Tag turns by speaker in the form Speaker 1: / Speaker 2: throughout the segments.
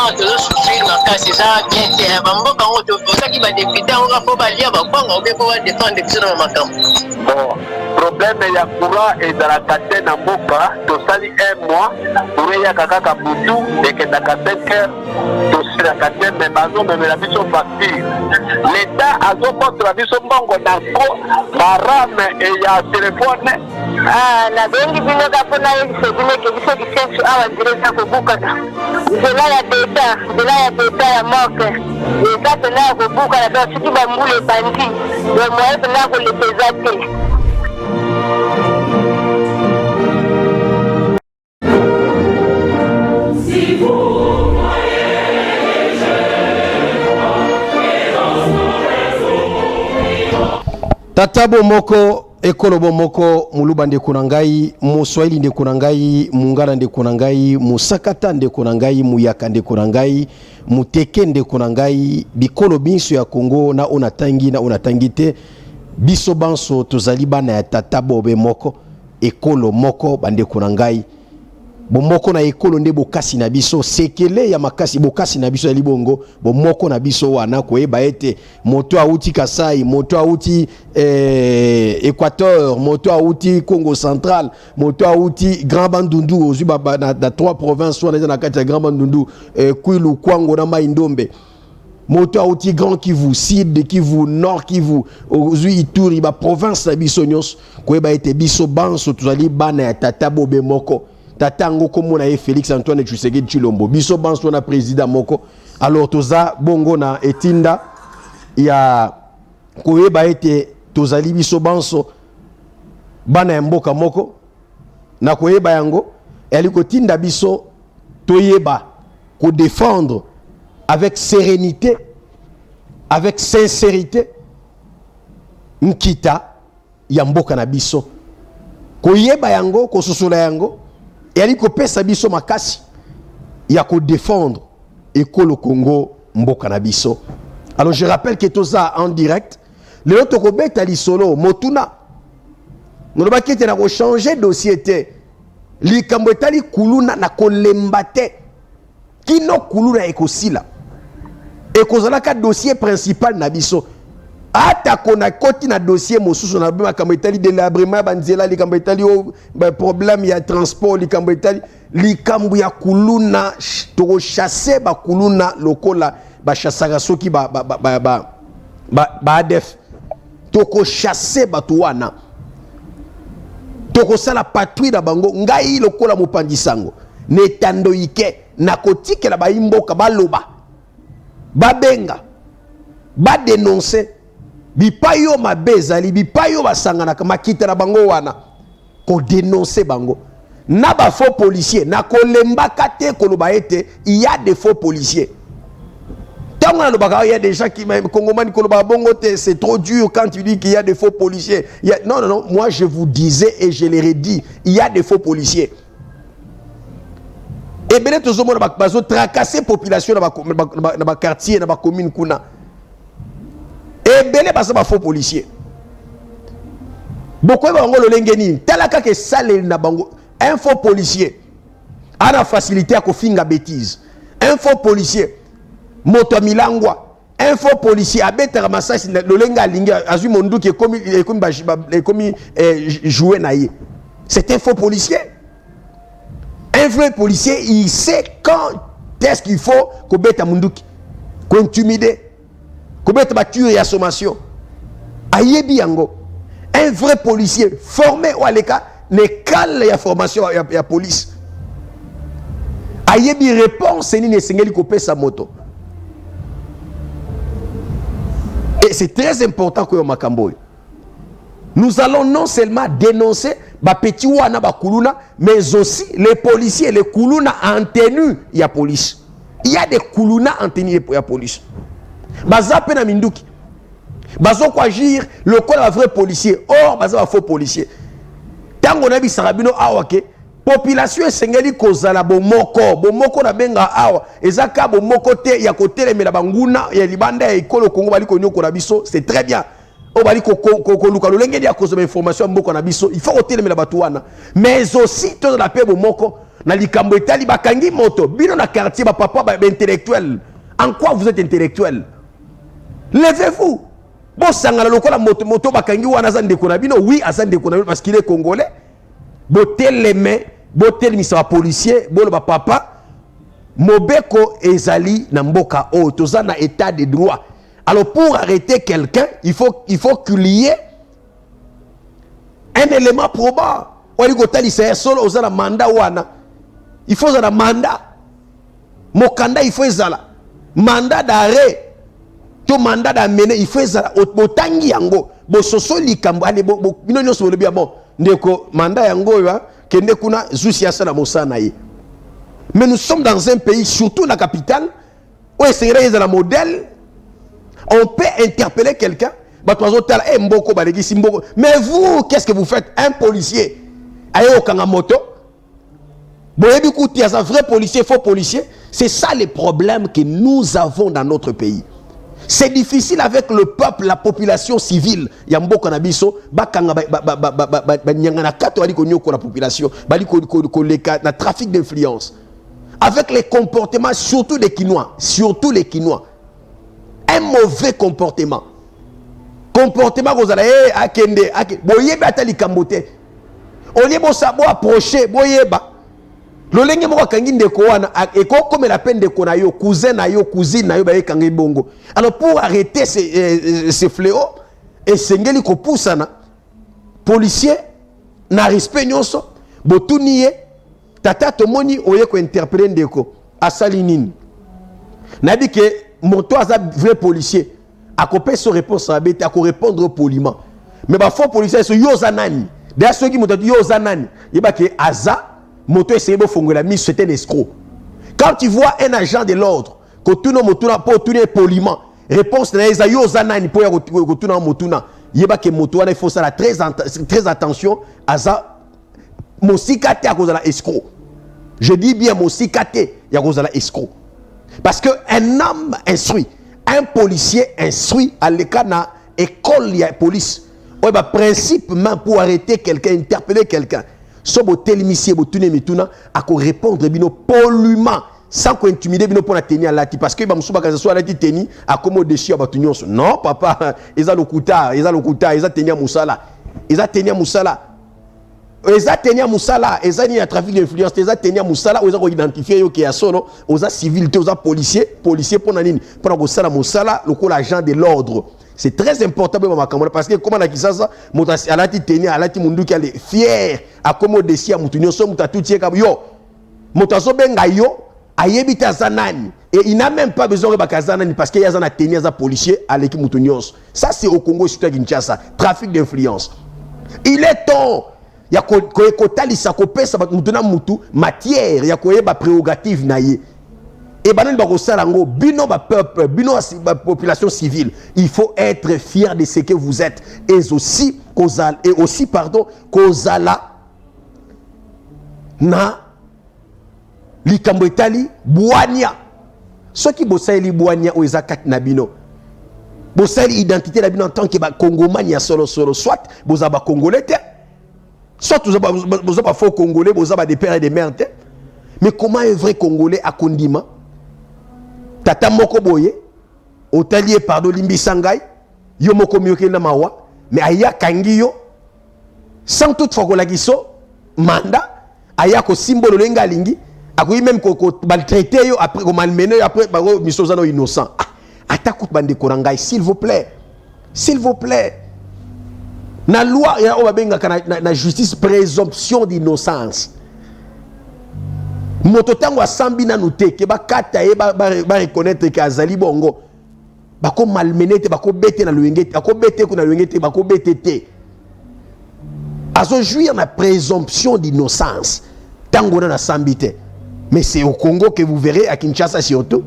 Speaker 1: vraiment souffrir dans c'est ça bien c'est bamboka on te faut ça qui va député on va faut balia ba on va défendre biso dans makam.
Speaker 2: Bon, problème ya courant et dans la catene na mboka to sali un mois pour ya kaka butu et que dans 5 heures to sali la catene mais bazo mais la biso facture. L'état azo contre la biso mbongo na ko barame et ya téléphone.
Speaker 3: Ah na bengi bino ka pona yeso bino ke biso disenso awa direza ko buka. Zela ya beta ya moke. Eza tena ko buka na ba tuki ba mbule bandi. Le moyen tena ko le pesate.
Speaker 4: Tata bomoko ekolo bomoko muluba ndeko na ngai muswahili ndeko na ngai mungala ndeko na ngai musakata ndeko na ngai muyaka ndeko na ngai muteke ndeko na ngai bikolo binso ya Kongo na onatangi te biso banso tozali bana ya tata bobe moko ekolo moko bandeko na ngai bomoko na ekolo nde bokasi na biso sekele ya makasi bokasi na biso ya libongo bomoko na biso wana koyeba ete moto auti Kasai moto auti Équateur moto auti Congo central moto auti Grand Bandundu ozu na 3 provinces wana na kati ya Grand Bandundu Kwilu Kwango na Maindombe moto auti Grand Kivu Sud Kivu Nord Kivu ozu Ituri ba province na biso nyos koyeba ete biso banso tuzali bana ya tata bobe moko tatango komona ye Félix Antoine Tshisekedi Tshilombo biso banso na président moko alors toza bongo na etinda ya koyeba ete tozali biso banso bana ya mboka moko na koyeba yango eliko tinda biso toyeba ko défendre avec sérénité avec sincérité nkita ya mboka na biso koyeba yango kososola yango et ko pesa biso makasi ya ko défendre ekolo Congo mboka na biso. Alors je rappelle que toza en direct le autre kobeta lisolo motuna noloba kete na ko changer dossier te likambo etali kuluna na kolemba te kino kuluna ekosila ekozala ka dossier principal na biso ata kona koti na dossier mosusu na bima kambo etali délabrement banzela likambo etali problème ya transport likambo etali likambo ya kuluna to chasser ba kuluna lokola ba chassaka soki ba ADF to ko chasser batu wana to ko sala patrouille na bango ngai lokola mopandisango netando ike na kotikela ba imboka baloba babenga ba dénoncer bipayo mabezali bipayo basangana makita na bango wana ko dénoncer bango na ba faux policiers na kolemba kate koloba ete il y a des faux policiers tant on a il y a des gens qui congomani koloba bongo te c'est trop dur quand tu dis qu'il y a des faux policiers non moi je vous disais et je l'ai redit il y a des faux policiers et bien tout le monde bazo tracasser population na ba quartier na ba commune kuna et belé basa ba faux policier beaucoup ba ngolo lengeni talaka ke sale na bango un faux policier a la facilité à ko finga bêtise un faux policier moto milangwa un faux policier a betara masasi le lenga linga azu mondu qui comme jouer naie c'est un faux policier. Un vrai policier il sait quand est-ce qu'il faut ko beta munduki ko intimider ko beta ba tuer ya sommation ayebi yango. Un vrai policier formé ou aleka ne cale ya formation ya police ayebi réponse ni ne sengeli ko pesa moto. Et c'est très important que makambo nous allons non seulement dénoncer ba petit wana ba kuluna mais aussi les policiers les kuluna en tenue ya police. Il y a des kuluna en tenue ya police. Baza pena minduki bazo ko agir le quoi vrai policier or baza faux policier. Tango na bi sarabino awake population esengeli kozala bomoko na benga awa ezaka bomoko te ya kotelemela banguna ya libanda ya ikolo Kongo bali konyoko na biso c'est très bien. O bali ko luka lolenge dia kozo information mboko na biso il faut kotelemela batu wana mais aussi to la paix bomoko na likambo etali bakangi moto bino na quartier ba papa ba intellectuel. En quoi vous êtes intellectuel? Levez-vous. Bon sangala lokola moto bakangi wana za ndeko na bino, oui asa ndeko na bino parce qu'il est congolais. Botel les mains, botel misa policier, bolo ba papa Mobeko ezali na mboka o toza na état de droit. Alors pour arrêter quelqu'un, il faut qu'il y ait un élément probant. Il faut un mandat. Mokanda il faut un mandat d'arrêt. To mandat d'amener il faut un botangi yango. Bo soso likambo ale bo bino nyoso le bien bon. Ndeko mandat yango ya kende kuna zusi ya sana mosana ye. Mais nous sommes dans un pays, surtout la capitale, où c'est un modèle. On peut interpeller quelqu'un. Mais vous, qu'est-ce que vous faites? Un policier, un moto. Un vrai policier, faux policier. C'est ça le problème que nous avons dans notre pays. C'est difficile avec le peuple, la population civile. Il y a un cannabis, la trafic d'influence. Avec les comportements, surtout les Quinois. Un mauvais comportement. Comportement que vous allez akende. Boyeba atali kambote. On est bon sabo approcher. Boyeba. Lolenge mo kangi ndeko wana. Eko comme la peine de konayo. Cousin na yo, cousine na yo baye kangi bongo. Alors pour arrêter ces fléaux, et sengeli ko poussana, policier, na respect nyonso, botuniye, tata tomoni oye ko interpeller ndeko asali nini na dit que moto aza vrai policier akopé son réponse à bête ako répondre poliment mais ba faux policier so yo zanani d'ailleurs ceux qui moto yo zanani yeba que aza moto essayer de fongola mise c'était un escroc. Quand tu vois un agent de l'ordre ko tuno motuna pour tourner poliment réponse na eza yo zanani pour ko tuna motuna yeba que moto wana il faut ça très attention aza Mosikate à cause de la escroc. Je dis bien Mosikate à cause de la escroc. Parce qu'un homme instruit, un policier instruit à l'école na école de police. Ouais, bah, principe même pour arrêter quelqu'un, interpeller quelqu'un. So bo telemissier bo tune mituna à ko répondre bino pollument sans ko intimider bino pour la tenir à lati parce que ba musuba ka so lati teni à comme déchir ba tunyonso. Non papa, ils a le kuta, ils a tenir musala. Ils a tenir musala. Eza tenir musala, eza ni trafic d'influence, eza tenir musala, eza ko identifier yo ki asono, oza civilité, oza policier pour nanini, pour ko sala musala, le l'agent de l'ordre. C'est très important pour makamona parce que comment la kisasa, mota alati tenir, alati mundu ki ale fier, accommoder si a mutunyo so mutatutie ka yo. Motazo benga yo, ayebita zanani et il n'a même pas besoin de bakazanani parce qu'il y a un tenir za policier aleki mutunyos. Ça c'est au Congo surtout à Kinshasa, trafic d'influence. Il est temps ya ko talisa ko pesa mutuna mutu matière ya ko yeba prérogative na ye et banani ba ko salango bino ba peuple bino ba population civile il faut être fier de ce que vous êtes et aussi kozala na likambo etali bwania soki bosali bwania o ezakati na bino bosali identité na bino en tant que ba congomania solo soit bozaba congolais te soit vous n'avez pas faux congolais, vous avez des pères et des mères. Mais comment un vrai congolais a condiment? Tata moko boye, otalier pardon limbi sangay, yo moko myoke na mawa, mais aya kangi yo, sans toutefois ko lagiso, manda, aya ko symbole lenga lingi, akoyi même ko maltraité yo après ko malmené après baro misozano innocent. Attaque bande korangay s'il vous plaît. S'il vous plaît. Na loi ya o babenga na justice présomption d'innocence. Moto tango asambi na nuté ke ba kata e ba reconnaître que azali bongo. Ba ko malmené te ba ko bete na luengete, ba ko bete ko na luengete, ba ko bete te. Azo jouir na présomption d'innocence. Tango na sambi te. Mais c'est au Congo que vous verrez à Kinshasa surtout.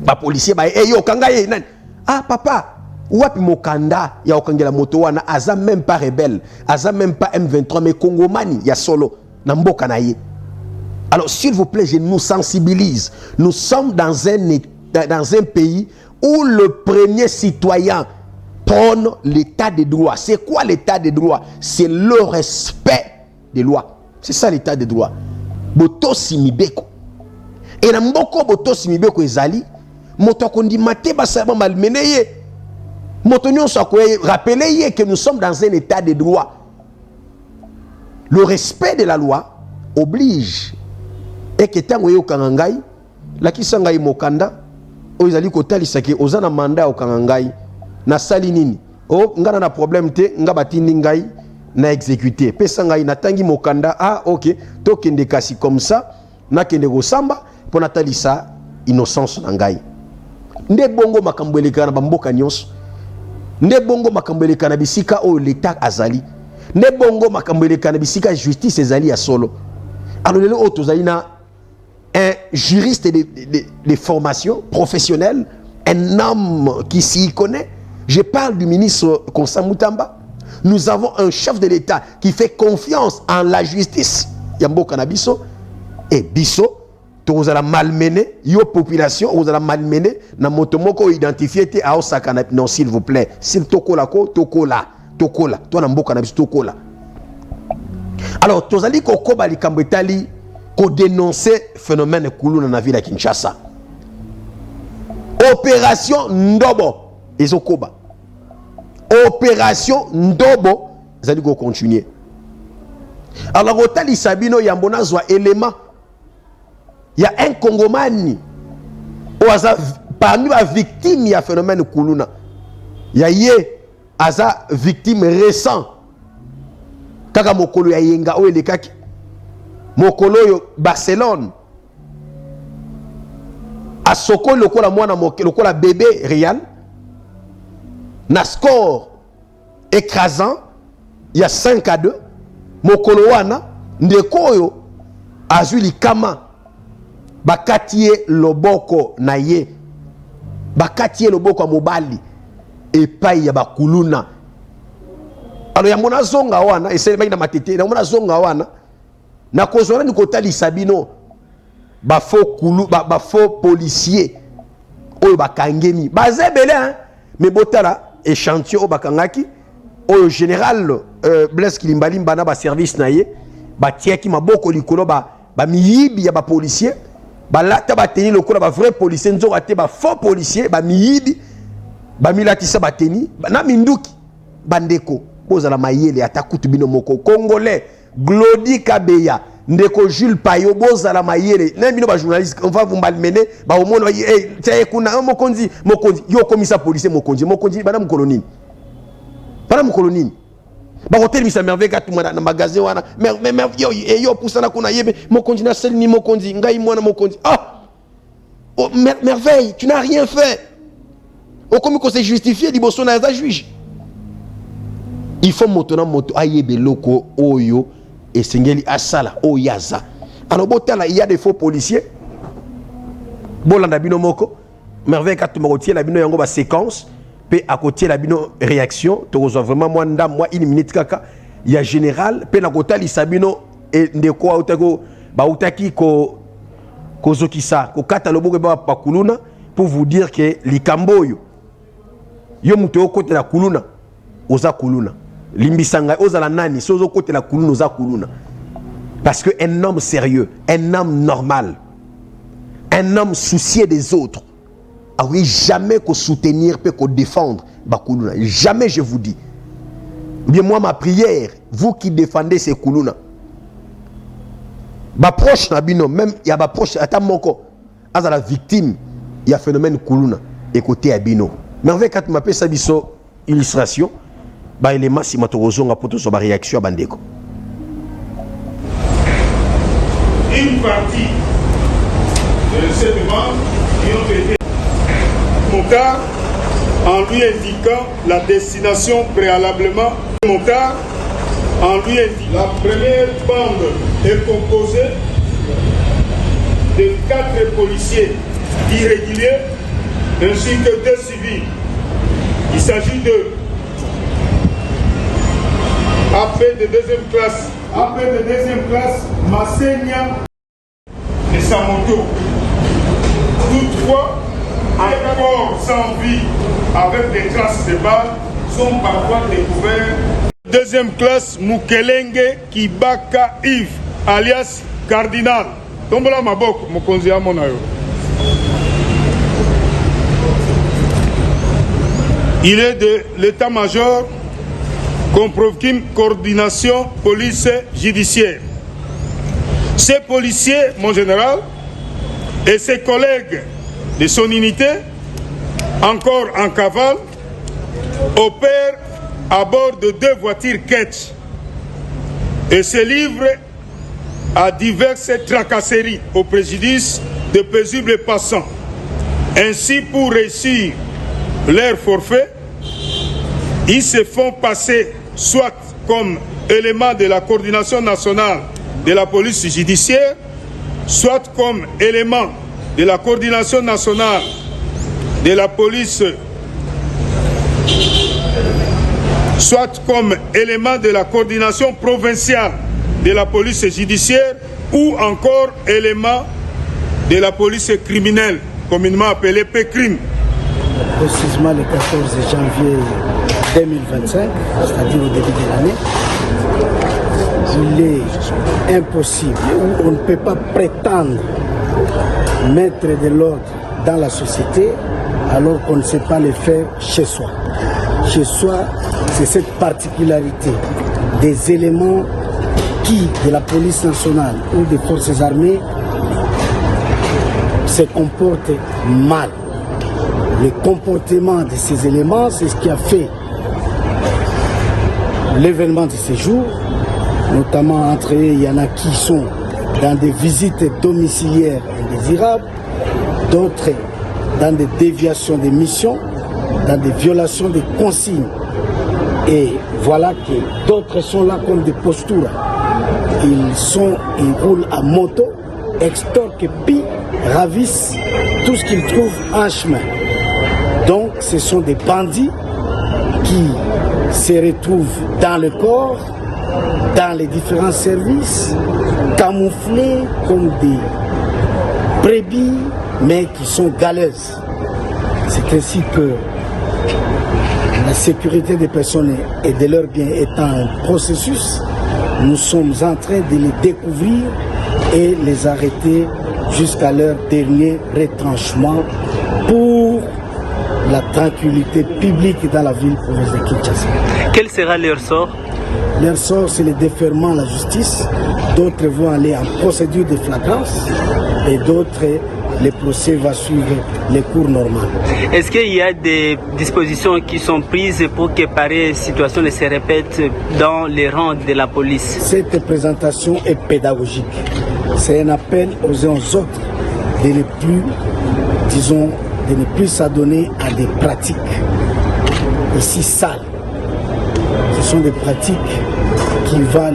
Speaker 4: Ba policier ba yo kanga ye nani. Ah papa Wapi Mokanda ya okangela moto wana aza même pas rebelle, aza même pas M23 mais Congomani ya solo na mboka na ye. Alors s'il vous plaît, je nous sensibilise. Nous sommes dans un pays où le premier citoyen prône l'état de droit. C'est quoi l'état de droit? C'est le respect des lois. C'est ça l'état de droit. botosi mibeko. Et na mboko botosi mibeko ezali, moto akondima te basala malmené ye. Moto nyonso akoye rappeler ye que nous sommes dans un état de droit. Le respect de la loi oblige. Et que tango yo kangangai, la kisangai mokanda, o ezali kotalisa ke ozana mandat o kangangai na sali nini. O ngana na problème te, nga batindi ngai na exécuter. Pesa ngai natangi mokanda, ah ok, to kende kasi comme ça, na kende go samba pour natalisa innocence na ngai. Nde bongo makambo elekana bamboka nyonso. Nde bongo makambo elekana bisika o l'état azali. Nde bongo makambo elekana bisika justice ezali ya solo. Alors lelo o tozali na un juriste de formation professionnelle, un homme qui s'y connaît. Je parle du ministre Constant Moutamba. Nous avons un chef de l'État qui fait confiance en la justice. Yambo Kanabiso et Bisso. Vous allez malmener, yo population, vous allez malmener, na motomoko identifié te a osakana. Non, s'il vous plaît, s'il tokola ko, tokola, tokola, toi nambo cannabis tokola. Alors, vous allez kokoba li kambetali ko dénoncer phénomène kuluna na ville à Kinshasa. Opération Ndobo, ezokoba. Opération Ndobo, vous allez go continuer. Alors, otali sabino yambona zwa élément. Il y a un Congomani parmi les victimes du phénomène Kuluna. Il y a une victime récente. Kaka mokolo ya yenga o elekaki. Mokolo yo Barcelone. A soko lokola mwana moke lokola bébé Rian. Na score écrasant. Il y a 5-2. Mokolo wana ndeko yo azuli kama. Bakatie loboko na ye. Bakatie loboko mobali. Et pas ya bakuluna. Alors ya mona zonga wana. Et c'est na matete. Na mona zonga wana. Na kozona ni kotali sabino. Ba faux kulu. Ba faux policier. Oyo bakangemi. Bazé belé hein. Mais botala. Échantillon bakangaki. Oyo général. Blaise Kilimbali mbana ba service na ye. Ba tiaki maboko likolo ba miyibi ya ba policier. Balata bateni lokola ba vrai policier nzo ate ba faux policier ba miyibi ba milatisa bateni na minduki bandeko bozala mayele atakutu bino moko congolais Glody Kabeya ndeko Jules Payo bozala mayele na bino ba journaliste on va vous malmener ba au monde eh taye kuna mokonzi yo komisa policier mokonzi bana mkolonini ba hotel misa merveille ka tuma na magasin wana mais yo pusana kuna yebe mokonzi na sel ni mokonzi ngai mwana mokonzi oh merveille tu n'as rien fait comme qu'on s'est justifié liboso na za juge il faut motona moto ayebe loko oyo et sengeli asala oyaza alors botala il y a des faux policiers bolanda bino moko merveille ka tuma rotier la bino yango ba séquence. À côté la bino réaction tu reçois vraiment moi une minute kaka il y a général pe na kota li sabino et ndeko autako ba utaki ko kozokisa ko kata loboko ba pakuluna pour vous dire que likambo yo muto côté la kuluna oza kuluna limbisanga ozala nani sozo côté la kuluna oza kuluna parce que un homme sérieux un homme normal un homme soucieux des autres. Ah oui, jamais qu'on soutenir, peut qu'on défendre Bakuluna. Jamais je vous dis. Bien moi, ma prière, vous qui défendez ces Kuluna. Ba proche Nabino, même il y a ba proche, attends mon corps. À la victime, il y a phénomène Kuluna. Écoutez Abino. Mais en fait, quand tu m'appelles ça, biso illustration, bah il est massif, ma torozon, à poto sur ma réaction à Bandeko.
Speaker 5: Une partie de ces demandes qui ont été Motard en lui indiquant la destination préalablement Motard en lui indiquant la première bande est composée de 4 policiers irréguliers ainsi que 2 civils. Il s'agit de AP de deuxième classe Massenia et Samoto. Toutefois, un corps sans vie avec des traces de balles sont parfois découverts. Deuxième classe Mukelenge Kibaka Yves alias cardinal tombola maboko mokonzi ya monayo. Il est de l'état-major Comprokim coordination police judiciaire. Ces policiers, mon général, et ses collègues de son unité, encore en cavale, opèrent à bord de 2 voitures Ketch et se livrent à diverses tracasseries au préjudice de paisibles passants. Ainsi, pour réussir leur forfait, ils se font passer soit comme élément de la coordination nationale de la police judiciaire, soit comme élément de la coordination nationale de la police, soit comme élément de la coordination provinciale de la police judiciaire, ou encore élément de la police criminelle, communément appelée PCRIM.
Speaker 6: Précisément le 14 janvier 2025, c'est-à-dire au début de l'année, il est impossible, on ne peut pas prétendre mettre de l'ordre dans la société alors qu'on ne sait pas le faire chez soi. Chez soi, c'est cette particularité des éléments qui, de la police nationale ou des forces armées, se comportent mal. Le comportement de ces éléments, c'est ce qui a fait l'événement de ces jours, notamment entre eux, il y en a qui sont dans des visites domiciliaires indésirables, d'autres dans des déviations des missions, dans des violations des consignes. Et voilà que d'autres sont là comme des postures. Ils roulent à moto, extorquent, pillent, ravissent tout ce qu'ils trouvent en chemin. Donc ce sont des bandits qui se retrouvent dans le corps, dans les différents services, camouflés comme des brebis, mais qui sont galeuses. C'est ainsi que la sécurité des personnes et de leurs biens étant un processus, nous sommes en train de les découvrir et les arrêter jusqu'à leur dernier retranchement pour la tranquillité publique dans la ville province de Kinshasa.
Speaker 7: Quel sera leur sort?
Speaker 6: Leur sort, c'est le déferment à la justice. D'autres vont aller en procédure de flagrance et d'autres, le procès va suivre les cours normales.
Speaker 7: Est-ce qu'il y a des dispositions qui sont prises pour que pareille situation ne se répète dans les rangs de la police?
Speaker 6: Cette présentation est pédagogique. C'est un appel aux uns aux autres de ne plus, disons, de ne plus s'adonner à des pratiques aussi sales. Ce sont des pratiques qui vont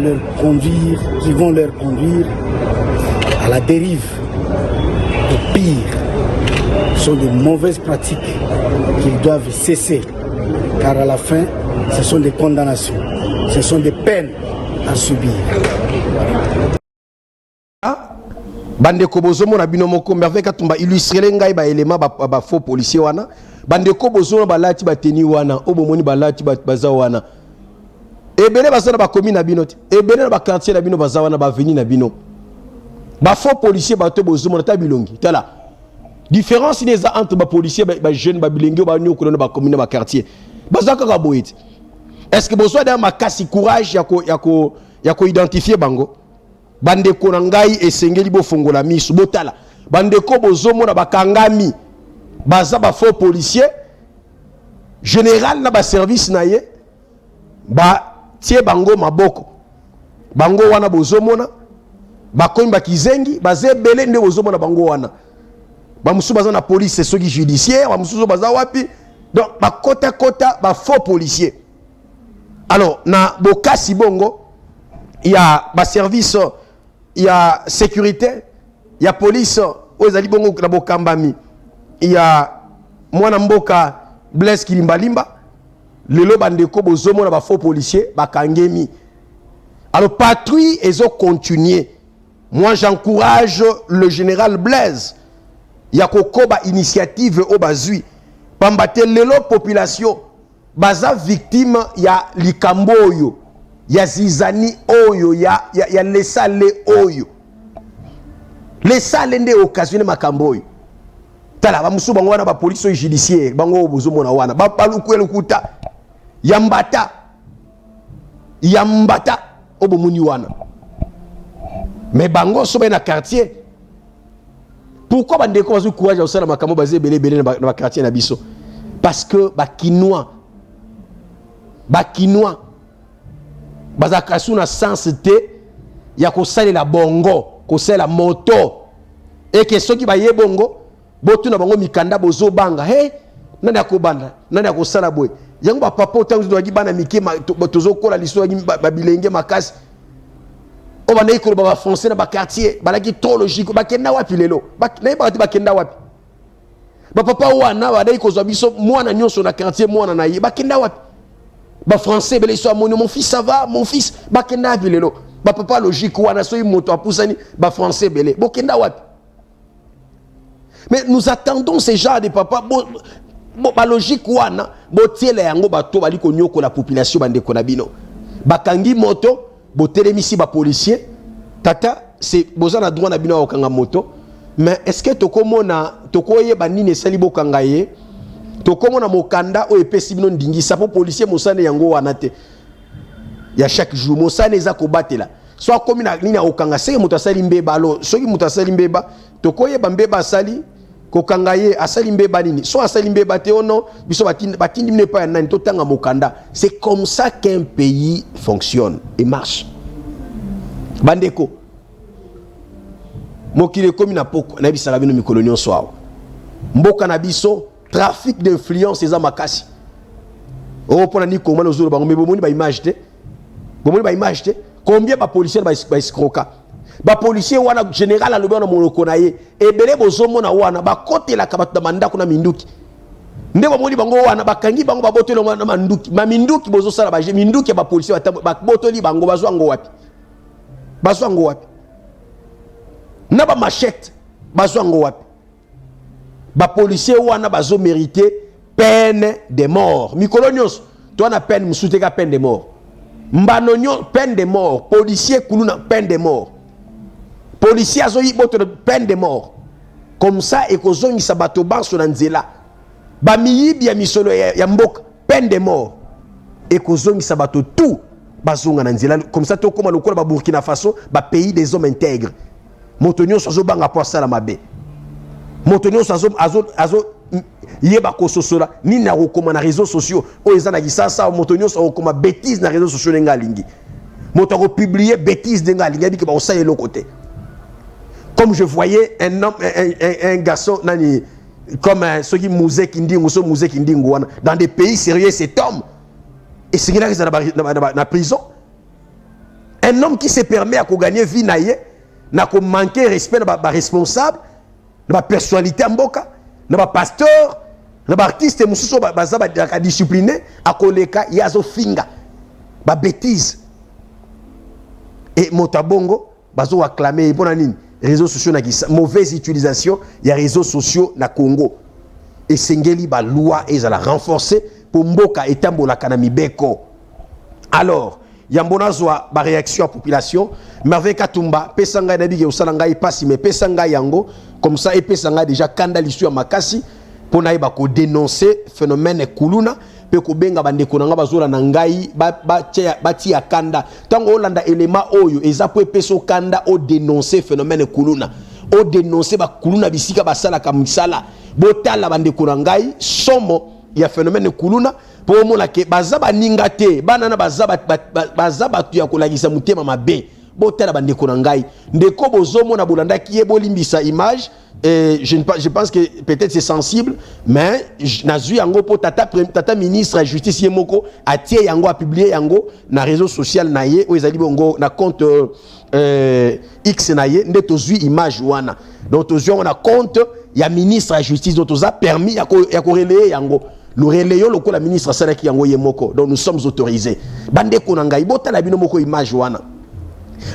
Speaker 6: leur conduire à la dérive. Au pire, ce sont des mauvaises pratiques qu'ils doivent cesser. Car à la fin, ce sont des condamnations, ce sont des peines à subir.
Speaker 4: Bandeko bozomo na bino moko merveille katumba illustrer ngai ba élément ba faux policier wana bandeko bozomo balati ba teni wana obomoni balati baza wana ebele baza na ba commune na bino ebele na ba quartier na bino baza wana ba avenue na bino ba faux policier bato bozomo na tabilongi tala différence les entre ba policier ba jeune ba bilengi ba nyo ko na ba commune ba quartier baza kaka boyet est-ce que bozo da makasi courage ya ko identifier bango bandeko na ngai esengeli bo fongola misu botala bandeko bozomo na bakangami baza ba faux policier général na ba service na ye ba tie bango maboko bango wana bozomo na bakomi bakizengi bazebele nde bozomo na bango wana ba musu baza na police soki judiciaire ba musu baza wapi donc ba kota ba faux policier. Alors na bokasi bongo il y a ba service, il y a sécurité, il y a police aux alibongo na bokambami, il y a mwana mboka Blaise Kilimbalimba lelo bandeko bozomo na ba faux policier bakangemi. Alors patrouille et zo continuer. Moi j'encourage le général Blaise yakokoba initiative au bazui pambate lelo population baza victime ya likambo oyo ya zizani oyo ya lesale oyo les salles ndé occasionné makamboy tala ba musu bango wana ba police judiciaire bango bozo mona wana ba paluku elukuta yambata obo muni wana mais bango so na quartier pourquoi bande ko bazu courage au sala makambo bazé belé na quartier na biso parce que ba kinois bazaka suna sens te ya ko salela bongo ko sala moto et que ceux qui ba ye bongo botu na bango mikanda bozo banga hey nani akobanda nani akosala boy yango ba papa otangu dogi bana mike tozo kola liso ba bilenge makasi o bana ikolo ba français na ba quartier balaki trop logique ba kenda wapi lelo ba kenda wapi ba papa wana ba dai kozwa biso mwana nyonso na quartier mwana na ye ba kenda wapi ba français bele so amoni mon fils ça va mon fils ba kenda wapi lelo ba papa logique wana so moto apusani ba français bele bo kenda wapi. Mais nous attendons ces gens de papa ba logique wana botiela yango bato bali ko nyoko la population bande konabino bakangi moto botelemisi ba policier tata c'est bozana droit na bino okanga moto mais est-ce que tokomona tokoye banine sali bokanga ye tokomona mokanda o epesi bino ndingisa po policier mosane yango wana te ya chaque jour mosane eza ko batela soit comme na nina okanga se moto asali mbeba alo soki moto asali mbeba tokoye ba mbeba asali kokangaye asali mbeba nini so asali mbeba te ono biso batindi mine pa nani totanga mokanda. C'est comme ça qu'un pays fonctionne et marche. Bandeko mokile komi na poko na bisala bino mikolonio soa mboka na biso trafic d'influence eza makasi o pona ni koma no zolo bango me bomoni ba image te combien ba policiers ba escroquer ba policier wana général alobi wana monoko na ye ebele bozomona wana bakotela kabato na mandako na minduki nde bomoni bango wana bakangi bango babotelo na manduki ma minduki bozosala ba minduki ba policier babotoli bango bazwango wapi na ba machette bazwango wapi ba policier wana bazo mériter peine de mort mikolonios toi na peine musuteka peine de mort mbanonyo peine de mort policier kuluna peine de mort policier azoyi boto peine de mort comme ça ekozongi sabato banso na nzela ba miyibi ya misolo ya mboka peine de mort ekozongi sabato tout bazonga na nzela comme ça to koma lokola ba Burkina Faso ba pays des hommes intègres motonyo sozo banga po sala mabe motonyo sozo azo yeba ko sosola ni na kokoma na réseaux sociaux o ezana kisasa motonyo so kokoma bêtise na réseaux sociaux nga lingi moto ko publier bêtise de nga lingi bi ke ba osala le côté. Comme je voyais un homme, un garçon, nani, comme ceux qui musée kindingo, dans des pays sérieux, cet homme, et c'est là qu'il est dans la prison. Un homme qui se permet à gagner vie naïe, n'a qu'à manquer respect de la responsable, de la personnalité en boka, de la pasteur, de l'artiste, de la discipliné, à koleka, yazo finga, ba bêtise. Et motabongo, bazo acclamé, bon anine. Réseaux sociaux na mauvaise utilisation il y a réseaux sociaux na Congo et sengeli ba loi ezala renforcer pour mboka etambola kana mibeko. Alors yambona zwa ba réaction à population Merveille Katumba pesanga na bige osala ngai pasi mais pesanga yango comme ça et pesanga déjà kanda lisu ya makasi pour na ba ko dénoncer phénomène kuluna pe ko benga bandeko nanga bazola na ngai bati ya kanda tango olanda élément oyo ezapo epeso kanda o dénoncer phénomène kuluna o dénoncer ba kuluna bisika basala ka misala botala bandeko na ngai somo ya phénomène kuluna po mona ke bazaba ningate banana bazaba tu ya kolagisa mutema mabe botala bandeko na ngai ndeko bozomo na bolanda ki ebolimbisa image. Et je pense que peut-être c'est sensible, mais nazu yango po tata ministre de justice yemoko atie yango a publié yango na réseau social naye o ezali bongo na compte X naye nde tozui image wana donc tozui on a compte ya ministre de justice donc toza permis ya ko relayer yango nous relayons le la ministre salaki yango yemoko donc nous sommes autorisés bande ko na ngai botala bino moko image wana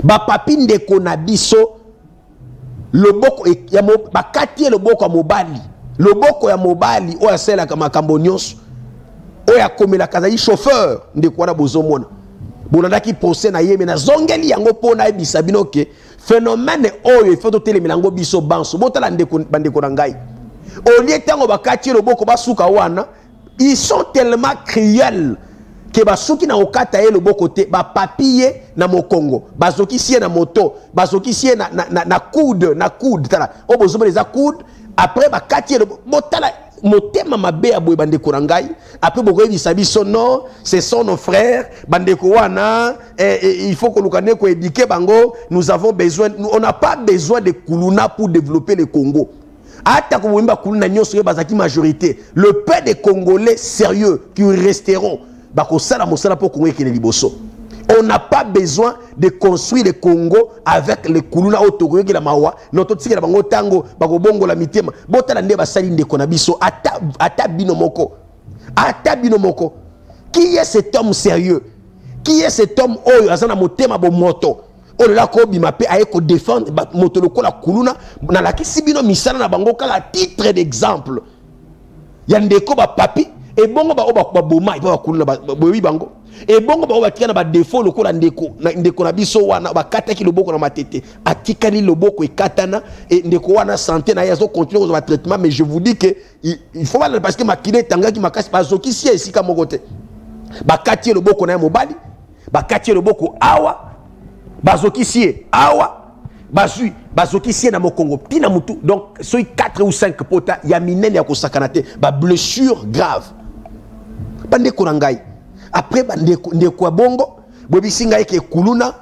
Speaker 4: ba papi ndeko na biso loboko ya bakati loboko ya mobali loboko ya mobali o asela kama makambo nyonso o ya komela kazali chauffeur ndeko wana bozomona bonandaki procès na ye mais na zongeli yango pona ebisa bino ke phénomène oyo il faut totelemela yango biso banso botala bandeko na ngai au lieu tango bakati loboko basuka wana ils sont tellement cruels que basuki na okata ye loboko te ba papier na mokongo bazoki sie na moto bazoki sie na coude tala o bozomo les coude après bakati le botala motema mabe ya boye bandeko na ngai après boko yebisa biso non ce sont nos frères bandeko wana il faut que lukane ko éduquer bango nous avons besoin on n'a pas besoin de kuluna pour développer le Congo ata ko wimba kuluna nyonso ye bazaki majorité le peu des Congolais sérieux qui resteront bako sala mosala pour Congo ekene liboso. On n'a pas besoin de construire le Congo avec les kuluna autoroyo ki la mawa noto tsiki la bango tango bako bongo la mitema botala nde basali ndeko na biso ata bino moko qui est cet homme sérieux qui est cet homme oyo azana motema bo moto o la ko bima pe aye ko défendre moto lokola kuluna na la kisibino misala na bango kala titre d'exemple ya ndeko ba papi et bongo ba boma ba kuluna ba boyi bango et bongo ba tika na ba défaut lokola ndeko na biso wana ba kataki loboko na matete atikali loboko ekatana et ndeko wana santé na yazo continuer au traitement mais je vous dis que il faut pas parce que makile tangaki makasi bazoki si esika mokote ba kati loboko na mobali ba kati loboko awa bazoki si awa bazoki si na mokongo tina mutu donc soy 4 ou 5 pota ya minene ya kosakana te ba blessure grave bande korangai après ndeko bongo bobisinga eke kuluna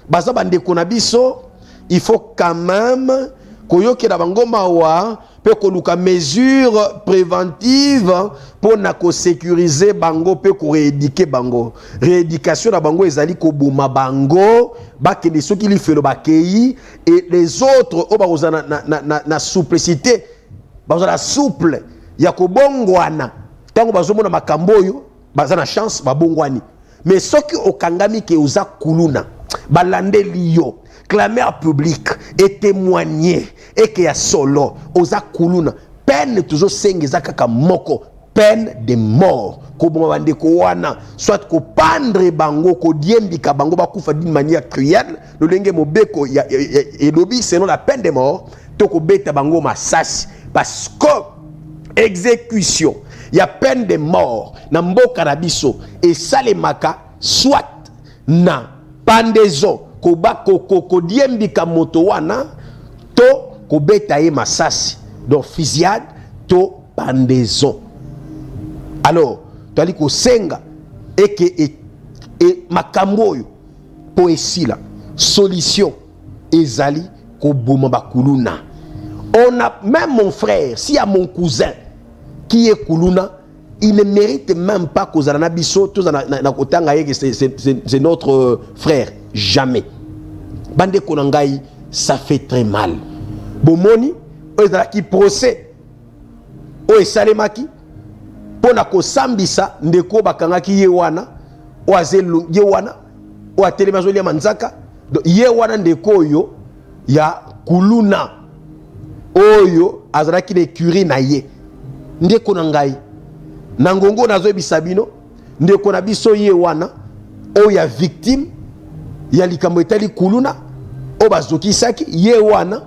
Speaker 4: baza bandeko na biso il faut quand même koyokela bango mawa pe koluka mesure préventive pour na ko sécuriser bango pe ko rééduquer bango rééducation na bango ezali ko boma bango bakende soki li felo bakei et les autres o bazana na souplicité bazana souple ya ko bongwana tango bazomona makambo yo bazana chance babongwani mais soki okangami ke uza kuluna balande liyo clamer public et témoigner et que ya solo oza kuluna peine toujours sengeza kaka moko peine de mort ko bande ko wana soit ko pendre bango ko diembika bango bakufa d'une manière cruelle le lenge mobeko ya elobi selon la peine de mort to ko beta bango masasi parce que exécution ya peine de mort na mboka na biso et salemaka soit na pandezo ko diembika moto wana to ko beta ye masasi donc fusillade to pandezo. Alors tali ko senga et makambo yo po esila solution ezali ko boma bakuluna. On a même mon frère, si à mon cousin qui est kuluna, il ne mérite même pas que Zalana Bisso, c'est notre frère. Jamais. Bande Konangai, ça fait très mal. Bomoni, qui procès, o Salemaki, pona ko sambisa, ndeko bakangaki yewana, o azelu yewana, o atelemazoli ya manzaka, yewana ndeko yo, ya kuluna, oyo, azalaki ne curie na ye. Ndeko nangai. Nangongo nazo ebisabino ndeko na biso ye wana o ya victime ya likambo etali kuluna o bazoki saki ye wana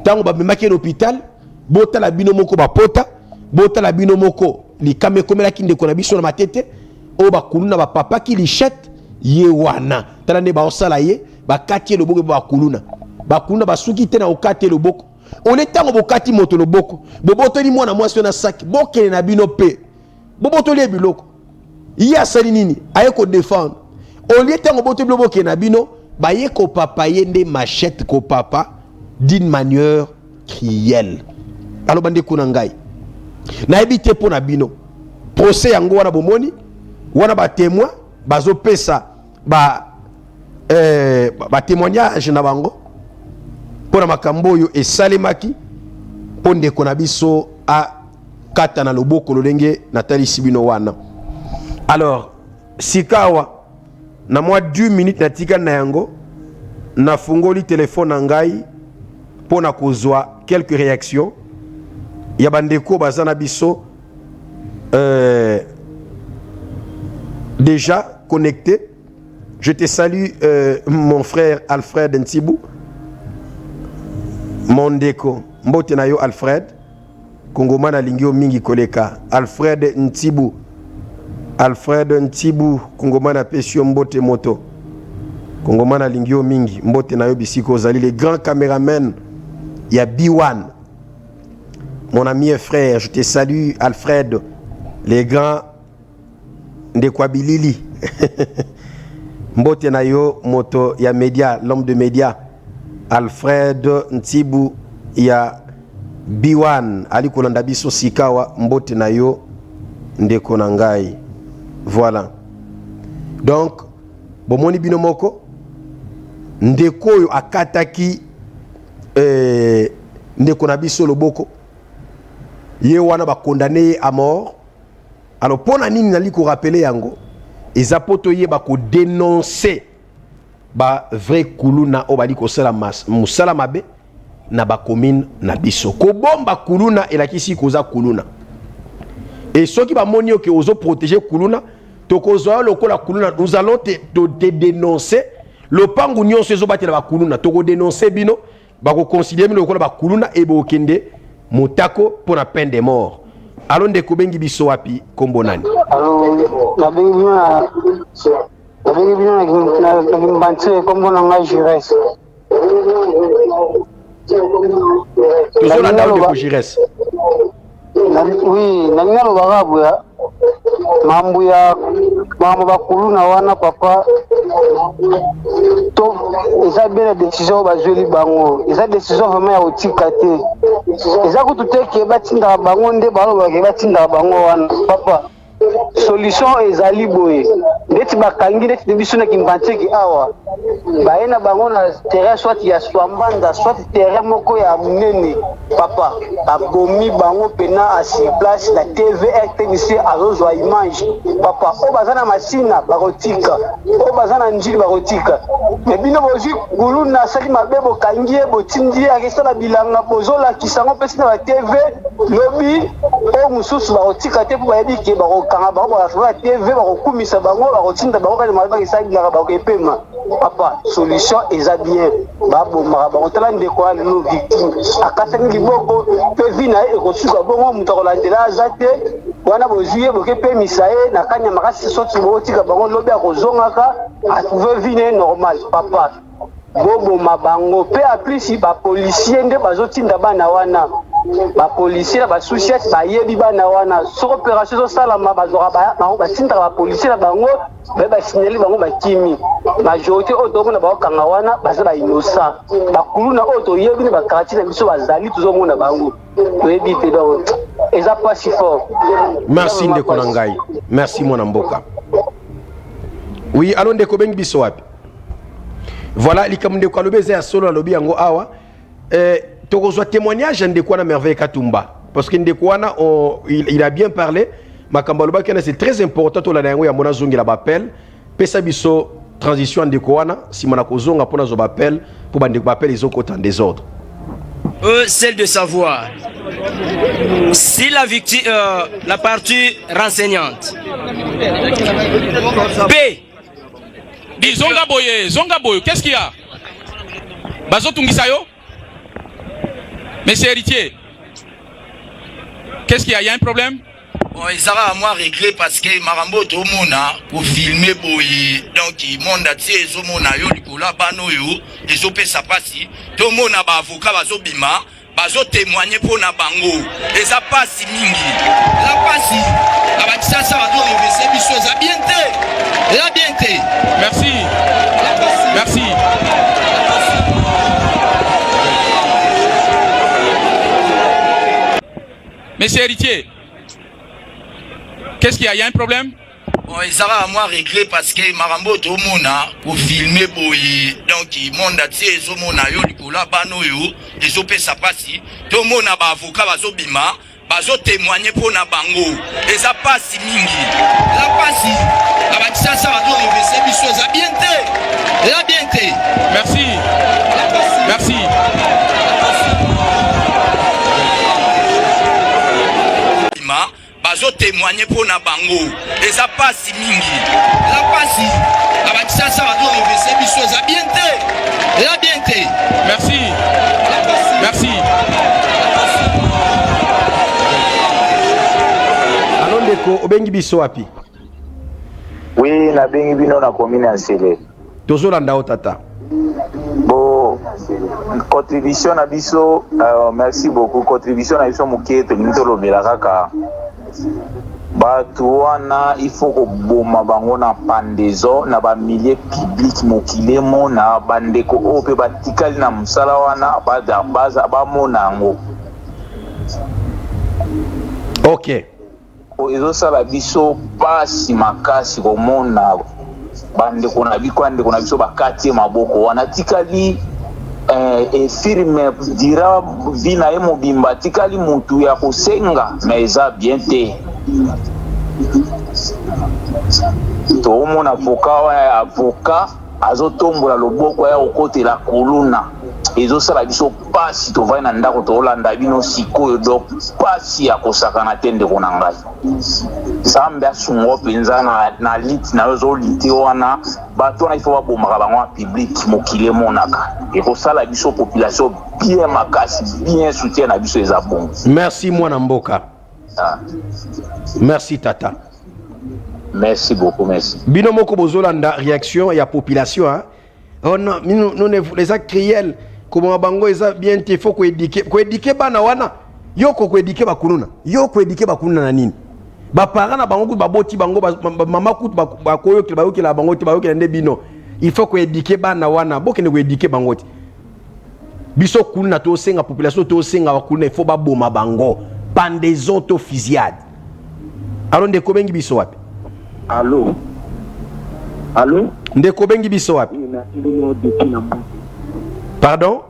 Speaker 4: tango babemaki l'hôpital botala bino moko bapota botala bino moko likame komela ki ndeko na biso na matete o bakuluna ba papa ki lichette ye wana tala ne ba osala ye bakati loboko bakuluna basuki te na okate loboko on est tango bokati moto loboko boboto ni mwana mwasi na saki bokele na bino pe boboto le biloko ya sali nini aye ko défendre on lieu tango boto biloko ke na bino ba ye ko papa yende machette ko papa d'une manière cruelle. Alors bande ko na ngai na ebite po na bino procès yango wana bomoni wana ba témoin bazo pesa ba témoignage na bango pona makambo yo esalemaki po ndeko na biso a kata na loboko lolenge Nathalie Sibino wana. Alors sikawa na mwa 2 minutes natika na yango na fungoli téléphone na ngai pona kozwa quelques réactions ya bandeko bazana biso déjà connecté Je te salue, mon frère Alfred Ntibou. Mondeko. Mbote na yo Alfred. Kongomana lingio mingi koleka. Alfred Ntibou. Alfred Ntibou. Kongomana pesio mbote moto. Kongomana lingio mingi. Mbote na yo bisiko zali. Les grands caméramens. Il y a B1. Mon ami et frère, je te salue, Alfred. Les grands de Kwabilili. Mbote na yo moto. Il y a média, l'homme de média. Alfred Ntibou. Il y a B1. Ali kolanda biso sikawa. Mbote na yo ndeko nangai. Voilà. Donc, bomoni binomoko. Ndeko yo akataki ndeko na biso loboko. Ye wana ba condamné à mort. Alors pona nini nali ko rappeler yango. Eza poto ye ba ko dénoncer ba vrai kuluna o bali ko sala musala mabe na ba commune na biso. Ko bomba kuluna elakisi koza kuluna. Et ceux qui va monio que ozo protéger kuluna, to kozo lokola kuluna, nous allons te dénoncer. Le pangu nyon sezo bati na ba kuluna, to ko dénoncer bino, ba ko considérer lokola ba kuluna e bo kende motako pour la peine de mort. Alors ndeko bengi biso wapi kombo nani?
Speaker 8: Alors la bengi na kimbanche kombo na ngai Jires.
Speaker 4: Toujours la ndao de Jires.
Speaker 8: Oui, na ngalo bagabu ya mambo ya mama bakulu na wana papa to eza bela décision bazweli bango eza décision vraiment ya otika te eza kututeke batinda bango nde baloba ke batinda bango wana papa solution ezali boye ndeti bakangi ndeti biso na kimbanteki awa baena bango na terrain soit ya swambanda soit terrain moko ya munene papa babomi bango pena asi place la TVR technicien azozwa image papa o bazana masina barotika o bazana njili barotika mais bino bozi gulu na sali mabebo kangi botindi akesala bilanga bozola kisango pesi na TV lobi o mususu barotika te po bayebi ke barokanga bango ba TV barokumisa bango barotinda bango kali mabeba kisangila bakepema papa solution eza bien babo maraba otala ndeko ali no victime akasani liboko pe vina e kosuka bongo mutakolandela azate wana boziye bokepe misae na kanya makasi soti botika bango lobi akozongaka atouve vine normal papa bobo mabango pe aplisi ba policier nde bazotinda bana wana ba policier ba souciette ba yebi bana wana so opération so sala ma bazora ba tinda ba policier bango ba signaler bango ba kimi majorité oto na ba kanga wana baza ba innocent ba kuluna oto yebi ne ba quartier na biso bazali tuzo mona bango yebi te donc eza pas si fort.
Speaker 4: Merci ndeko nangai. Merci mon mboka. Oui, allons ndeko bengi biso wapi. Voilà, likamde kwa lobeze ya solo lobi yango awa. Tokozwa témoignage ndeko na merveille Katumba parce que ndeko wana il a bien parlé makamba loba kana c'est très important to la yango ya mona zongi la bapel pesa biso transition ndeko wana si mona kozonga pona zo bapel pour bandeko bapel ils ont autant désordre.
Speaker 9: Celle de savoir si la victime la partie renseignante B
Speaker 10: Di zonga boye, qu'est-ce qu'il y a? Bazo tungisayo? Monsieur héritier, qu'est-ce qu'il y a? Il y a un problème?
Speaker 9: Bon, ils aura à moi régler parce que Marambo to mona pour filmer boye. Donc il monde a tiré zo mona yo likola bano yo, les opé ça passe. To mona ba avocat bazo bima, bazo témoigner pour na bango. Et ça passe mingi. Ça passe. Avec ça va donc reverser biso ça bien té. La bien té.
Speaker 10: Merci. Merci. Monsieur héritier, qu'est-ce qu'il y a? Il y a un problème?
Speaker 9: Bon, ils aura à moi régler parce que Marambo to mona pour filmer boye. Donc il monde a tiré zo mona yo likola bano yo, les opé ça passe. To mona ba avocat bazo bima, bazo témoigner pour na bango. Et ça passe mingi. Ça passe. Avec ça va donc reverser biso ça bien té. La bien té.
Speaker 10: Merci. Merci. Bazo
Speaker 9: témoigner pour na bango. Et ça passe mingi. Ça passe. Avec ça va donc c'est biso ça bien té. Et la bien té.
Speaker 10: Merci. Merci.
Speaker 4: Alors ndeko obengi biso wapi?
Speaker 11: Oui, na bengi bino na commune ya Sele.
Speaker 4: Tozolanda o tata.
Speaker 11: Bon, contribution na biso, merci beaucoup. Contribution na biso mukie to nitolo belaka. Batu wana il faut ko boma bango na pandezo na ba milieu public mokilemo na bandeko ope batikali na musala wana baza ba monango.
Speaker 4: OK.
Speaker 11: Ezo sala biso pasi makasi komona bandeko na bikwande kona biso bakati maboko wana tikali firme dira vina ye mobimba tikali mutu ya kosenga mais bien te to omona avocat azotombola loboko ya okotela kuluna ezosala biso pasi tovai na ndako toolanda bino sikoyo donc pasi ya kosakana te ndeko na ngai nzambe asungo mpenza na liti na yo ozolite wana bato wana ifo babomaka bango ya public mokili emonaka ekosala biso population bien makasi bien soutien na biso eza bongo.
Speaker 4: Merci mwana mboka. Merci tata.
Speaker 11: Merci beaucoup, merci.
Speaker 4: Bino moko bozolanda réaction ya population hein. Oh non, nous les actes criels comme bango eza bien te faut ko éduquer bana wana yoko ko éduquer bakununa yoko éduquer bakununa na nini ba parents na bango ba boti bango mama kutu ba koyo ke ba yoki la bango te ba yoki nde bino il faut ko éduquer bana wana bokene ko éduquer bango te biso kununa to senga population to senga bakununa il faut ba boma bango pandaison to fusillade alors ndeko bengi biso wapi?
Speaker 11: Allô? Allô?
Speaker 4: Ndeko bengi biso wapi? Pardon?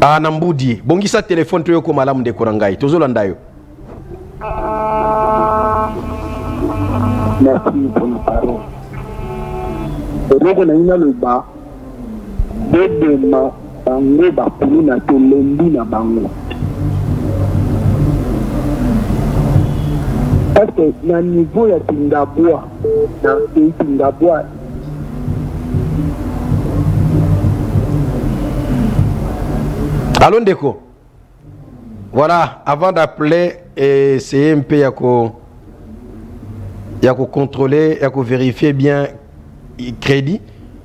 Speaker 4: Ah, Nambudi. Bongisa téléphone to yoko malamu ndeko rangai. Tozolanda yo.
Speaker 11: Merci pour la parole. Rego na ina le ba. Bebe ma bango ba pulu na to lombi na bango. Parce que na niveau ya Tingaboa, na pays Tingaboa.
Speaker 4: Allô ndeko. Voilà, avant d'appeler CMP yako contrôler, yako vérifier bien crédit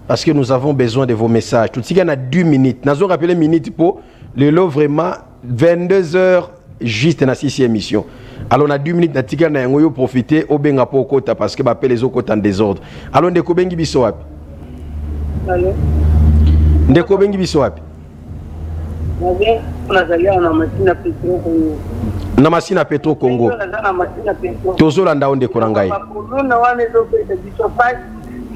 Speaker 4: parce que nous avons besoin de vos messages. Tout de suite, il y a 2 minutes. Nous avons rappelé minutes pour le lot vraiment 22h juste dans la 6e émission. Alors on a 2 minutes d'attitude na yango yo profiter au benga po kota parce que appelle les autres en désordre. Alors ndeko bengi biso wapi?
Speaker 3: Allô?
Speaker 4: Ndeko bengi biso wapi? Na masina Petro Congo. Tozolanda onde konangai.
Speaker 3: Bakuna wane zo pesa biso pas.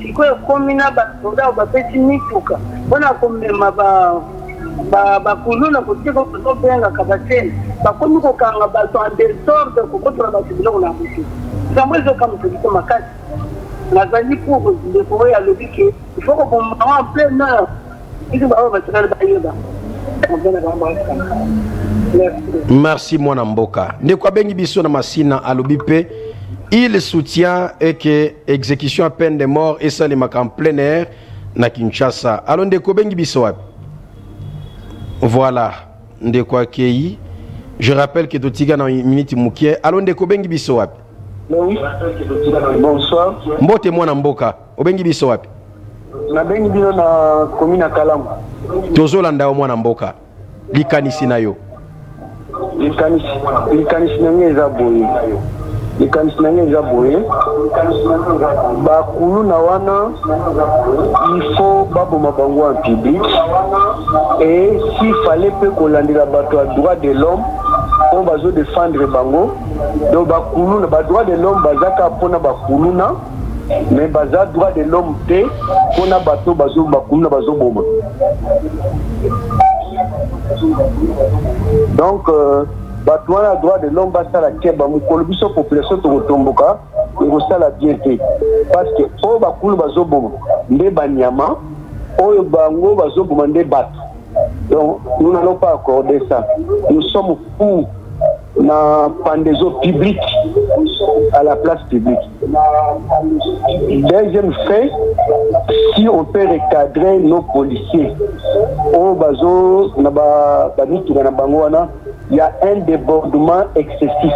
Speaker 3: Sikoyo komina ba soda ba peti mituka. Bona komema bakuluna kutiko kuzobenga kabateni bakomi kokanga bato en désordre kokotola bato biloko na butu nzambo ezoka moto makasi nazali pour ndeko ya lobi ke il faut koboma en plein heure isi bao batikali bayeba.
Speaker 4: Merci mwana mboka. Ndeko abengi biso na masina alobi pe il soutient et que exécution à peine de mort et ça les mak en plein air na Kinshasa. Alors ndeko bengi biso wapi? Voilà, ndeko akei. Je rappelle que Totiga na minute mukie. Alors ndeko bengi biso wapi?
Speaker 11: Bonsoir.
Speaker 4: Mbote mwana mboka. Obengi biso wapi?
Speaker 11: Na bengi bino na commune ya Kalamu.
Speaker 4: Tozolanda mwana mboka. Likanisi na yo.
Speaker 11: Likanisi na ngeza boye. Likanisi na ngeza boye. Bakulu na wana il faut baboma bango en public. Et s'il fallait peu kolandela bato à droit de l'homme, on va défendre bango. Donc bakulu na ba droit de l'homme bazaka pona bakulu na mais baza droit de l'homme te pona bato bazo bakulu na bazo boma. Donc bato wana droit de l'homme basala keba mukolo biso population to kotomboka ngosala bien te parce que o bakulu bazo boma nde banyama oyo bango bazo boma nde bato
Speaker 8: Donc, nous n'allons pas accorder ça. Nous sommes pour la pendaison publique à la place publique. Deuxième fait, si on peut recadrer nos policiers, il y a un débordement excessif.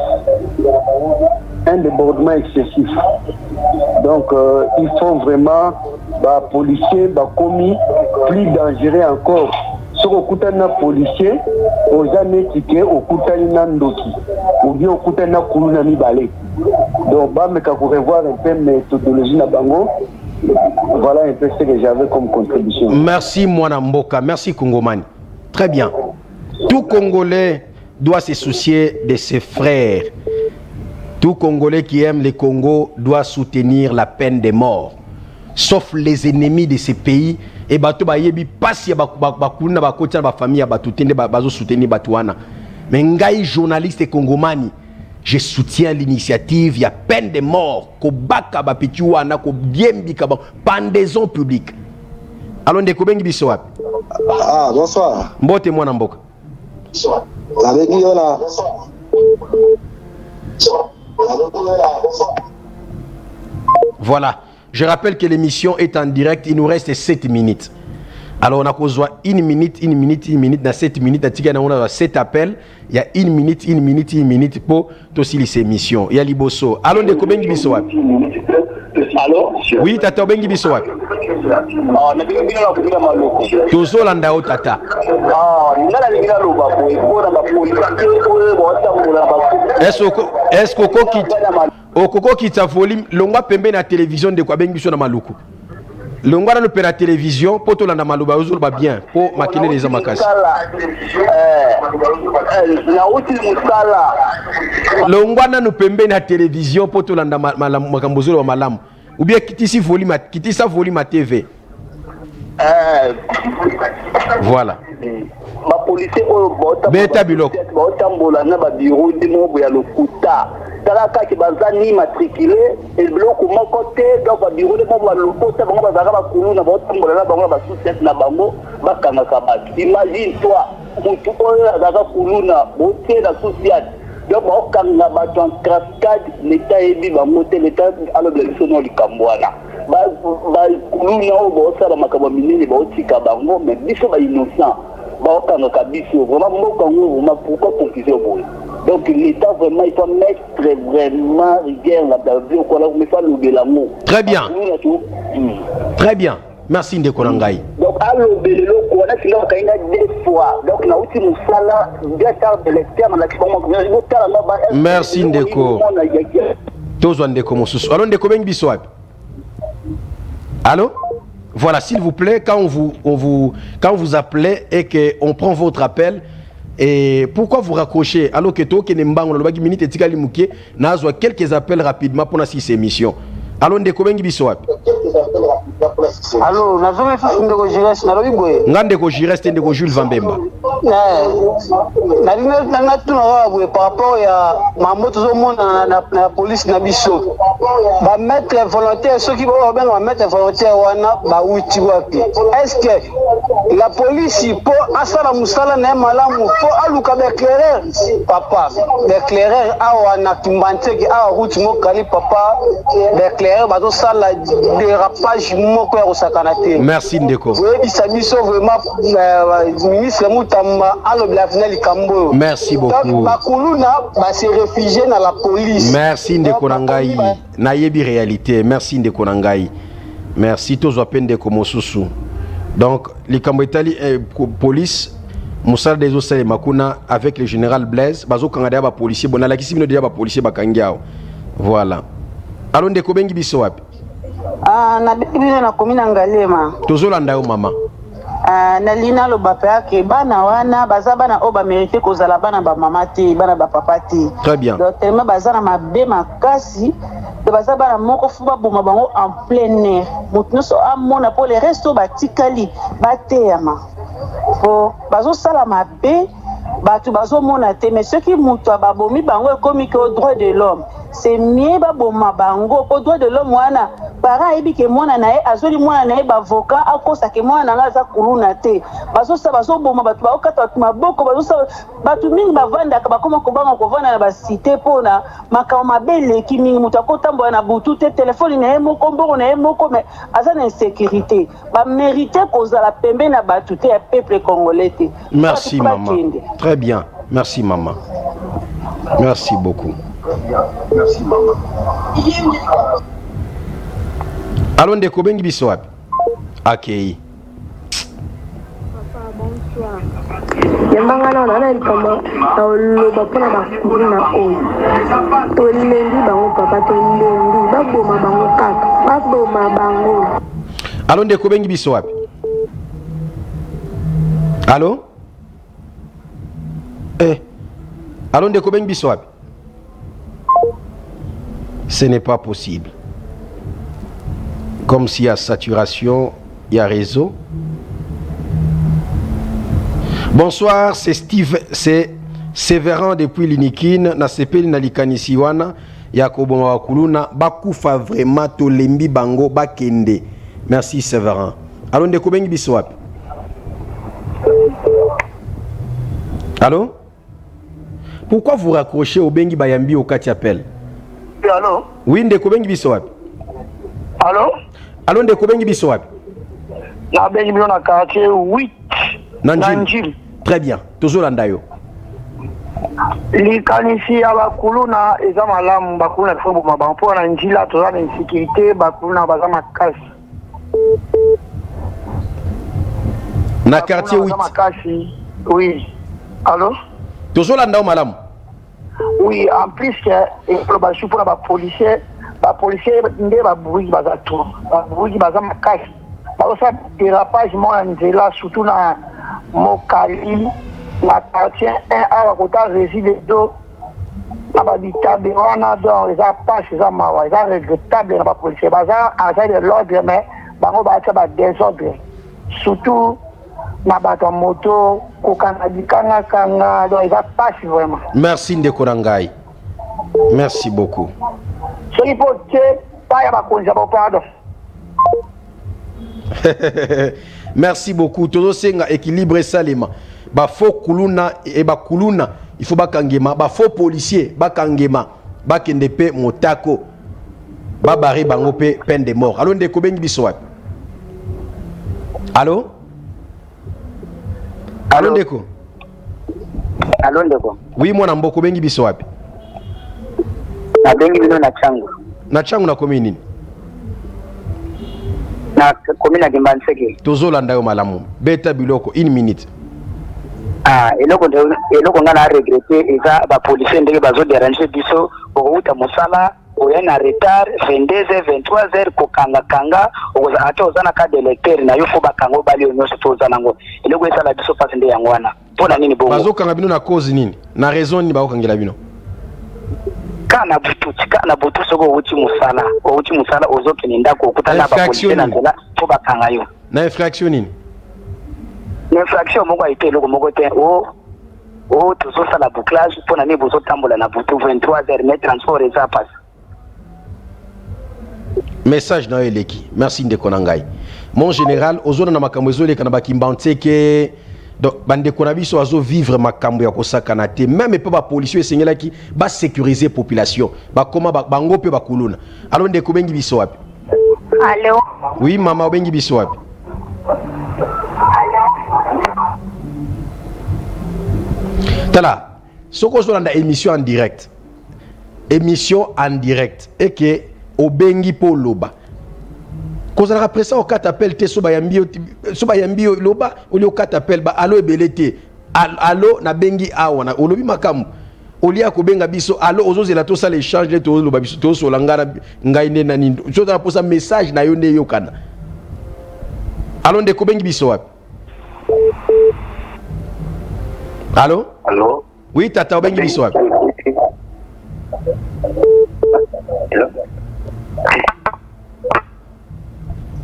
Speaker 8: Donc, il faut vraiment, policiers, commis, plus dangereux encore. Si on écoute un policier, aux années tickets, on écoute un ndoki, ou bien on écoute un koulounami balé. Donc, mais quand vous revoir un peu méthodologie na bango, voilà un peu ce que j'avais comme contribution.
Speaker 4: Merci Mwana Mboka, merci Kongomani. Très bien. Tout Congolais doit se soucier de ses frères. Tout Congolais qui aime le Congo doit soutenir la peine de mort. Sauf les ennemis de ces pays. Et bato ba yebi pasi ba kuna ba kotia ba famille ba tutende ba bazo soutenir batuana. Mais ngai journaliste congomani, je soutiens l'initiative, il y a peine de mort ko baka ba pituana ko biembi ka pendaison publique. Alors ndeko bengi biso wapi?
Speaker 12: Ah, bonsoir.
Speaker 4: Mbote mwana mboka.
Speaker 12: Avec Yola.
Speaker 4: Voilà. Je rappelle que l'émission est en direct, il nous reste 7 minutes. Alors on a besoin 1 minute, dans 7 minutes, on a 7 appels, il y a 1 minute pour aussi les émissions. Il y a Liboso. Allons de Kobengi Biso.
Speaker 2: Allô?
Speaker 4: Oui, Tata Bengi Biso.
Speaker 2: Ah, na bingi na kubira maloko.
Speaker 4: Tozo landa o Tata.
Speaker 2: Ah, ngala lingira lo babo, ikona bapoli.
Speaker 4: Est-ce Koko kita volume longwa pembe na télévision de kwa bengi biso na maluku. Longwa na opéra télévision poto landa maluba ozolo ba bien po makine les amakasi.
Speaker 2: Na uti musala.
Speaker 4: Longwa na pembe na télévision poto landa makambo zolo ba malamu. Ou bien kitisi volume kitisa volume à TV. Voilà.
Speaker 2: Ma policier
Speaker 4: beta biloko
Speaker 2: baotambola na ba bureau de mobo ya lokuta talaka ki bazani matriculé et bloc moko te donc ba bureau de mobo ya lokuta bango bazaka ba kuluna baotambola na bango ba sous-tête na bango bakanga kabati. Imagine toi mutu oyo azaka kuluna bote na social donc baokanga bato en cascade l'état ebi bango te l'état alors de sono likambwana ba kuluna oyo baosala makambo minene baotika bango mais biso ba innocent. Pourquoi confuser au bout? Donc l'État vraiment il faut mettre vraiment rigueur là-dedans, il faut louer l'amour.
Speaker 4: Très bien. Très bien. Merci de Korangai.
Speaker 2: Donc à l'obéir on a qu'il a des fois. Donc là aussi nous sala bien tard de l'externe là qui va
Speaker 4: merci Ndeko. Tous Ndeko Mosusu. Alors Ndeko bengi biso wapi? Allô? Voilà, s'il vous plaît, quand vous appelez et qu'on prend votre appel, et pourquoi vous raccrochez? Alors que toi, qui n'aime pas, on a minute et tikali mouké, n'azwa quelques appels rapidement pour la 6 émissions. Alors, Ndeko bengi biso wapi?
Speaker 8: Allô, nazome fasi Ndeko Jires na lobi boye.
Speaker 4: Ndeko Jires te Ndeko Jules Vambemba.
Speaker 8: Na lina na tuna wa par rapport ya mamoto zo mona na police na biso. Ba mettre volontaire ceux qui vont ba mettre volontaire wana ba uti wapi. Est-ce que la police pour asala musala na malamu pour aluka d'éclairer papa d'éclairer awa na kimbanteki awa route mo kali papa d'éclairer bazo sala dérapage moko ya osakana te.
Speaker 4: Merci Ndeko.
Speaker 8: Oui, ça biso vraiment ministre Mutamba alobi la finale kambo.
Speaker 4: Merci beaucoup.
Speaker 8: Bakuluna ba se réfugier dans la police.
Speaker 4: Merci Ndeko Nangai. Na yebi réalité. Merci Ndeko Nangai. Merci tous appels Ndeko Mosusu. Donc les Kambetali police Moussa des Osale Makuna avec le général Blaise bazo kangada ba policier bonala kisibino dia ba policier bakangiao. Voilà. Alors Ndeko bengi biso wapi?
Speaker 3: Na bibino na komina Ngalema.
Speaker 4: Tozolanda yo mama.
Speaker 3: Na lina lo bapake bana wana baza bana o ba mériter kozala bana ba mama te bana ba papa te.
Speaker 4: Très bien.
Speaker 3: Donc tellement baza na mabe makasi de baza bana moko fuba boma bango en plein air. Mutno so amona pour les restos batikali bateyama. Po bazo sala mabe batu bazo mona te mais ceux qui mutu babomi bango ekomi ke au droit de l'homme. C'est mieux baboma bango au droit de l'homme wana
Speaker 13: para ebi ke mwana na ye azoli mwana na ye bavocat akosa ke mwana na za kuluna te bazosa bazoboma batu baokata batu maboko bazosa batu mingi bavandaka bakoma kobanga kovanda na basite pona makao mabele ki mingi mutu akotambola na butu te telefone na ye moko mbongo na ye moko mais aza na insécurité ba mérité kozala pembe na batu te ya peuple congolais te.
Speaker 4: Merci maman. Très bien. Merci maman. Merci beaucoup.
Speaker 2: Merci maman.
Speaker 4: Allons ndeko bengi biso wapi? Akei.
Speaker 3: Papa bonsoir. Yambanga na likama oloba pona bakuluna oyo. Tolendi bango papa tolendi baboma bango kaka. Baboma bango.
Speaker 4: Allons ndeko bengi biso wapi? Allô? Allons ndeko bengi biso wapi? Ce n'est pas possible. Comme s'il y a saturation, il y a réseau. Bonsoir, c'est Steve, c'est Sévéran depuis Linikine, na sepeli na likanisiwana, Yakobo Mawakuluna, bakufa vraiment tolembi bango bakende. Merci Sévéran. Allô ndeko bengi biso wapi? Allô? Pourquoi vous raccrochez au bengi bayambi au kati appel?
Speaker 2: Allô?
Speaker 4: Oui, ndeko bengi biso wapi?
Speaker 2: Allô?
Speaker 4: Allô ndeko bengi biso wapi?
Speaker 2: Na bengi biso na quartier 8.
Speaker 4: Nanjil. Très bien. Tozolanda yo.
Speaker 2: Likanisi ya bakuluna eza malamu bakuluna fombo mabampo na njila toza na insécurité bakuluna baza makasi.
Speaker 4: Na quartier 8.
Speaker 2: Makasi. Oui. Allô?
Speaker 4: Tozolanda yo malamu.
Speaker 2: Oui, en plus que ba chou pour ba policier nde ba bruit baza tout. Ba bruit baza makasi. Ba ça dérapage moi nzela surtout na Mokali la quartier 1 à kota réside do abitabe wana dans les apaches za mawa za regrettable na ba policier baza en fait de l'ordre mais bango ba ça ba désordre surtout na bato moto kokana kanga donc ils apaches vraiment.
Speaker 4: Merci ndeko nangai. Merci beaucoup.
Speaker 2: So il faut que pas ya ba konja ba pardon.
Speaker 4: Merci beaucoup. Todo senga équilibre salema. Ba faux kuluna et ba kuluna, il faut bakangema, ba faux policier, bakangema, bakende pe motako. Ba baré bango pe peine de mort. Allô ndeko bengi biso wapi? Allô? Allô ndeko?
Speaker 14: Allô ndeko?
Speaker 4: Oui mwana mboko bengi biso wapi?
Speaker 14: Na bengi bino na changu.
Speaker 4: Na changu na komi nini?
Speaker 14: Na komi na Kimbanseke.
Speaker 4: Tozolanda yo malamu. Beta biloko 1 minute.
Speaker 14: Eloko nga na regrette eza ba policier ndenge bazo déranger biso outa mosala oya na retard 22h 23h ko kanga oza ata ozana ka d'électeur na yo fo bakango bali onyoso to ozana ngo eloko esa la biso passe nde yango wana pona nini bongo
Speaker 4: bazo kanga bino na cause nini na raison ni ba okangela bino
Speaker 14: kana butu soko outi musala ozo keninda ko kutana ba policier na nzela fo bakanga yo
Speaker 4: na infraction nini
Speaker 14: l'infraction moko a été le moko te tout ça la bouclage pour nani bozo tambola na butu 23h mais transport eza passe
Speaker 4: message na eleki merci ndeko nangai mon général ozona na makambo ezole kana bakimbanteke donc bande ko na biso azo vivre makambo ya kosakana te même pas ba policier esengelaki ba sécuriser population ba koma bango pe bakuluna alors ndeko bengi biso wapi?
Speaker 3: Allô?
Speaker 4: Oui mama bengi biso wapi? Tala, soko zolanda émission en direct. Émission en direct. Et que obengi po loba. Kozala après ça au katapel te so bayambi loba oli au katapel ba allo ebelete. Allo na bengi awana olobi makamu. Oli akobenga biso allo ozozela to ça l'échange le to loba biso to so langana ngai ne nani. So za posa message na yo ne yokana. Allo ndeko bengi biso wapi? Allô?
Speaker 14: Allô?
Speaker 4: Oui, tata obengi biso wapi?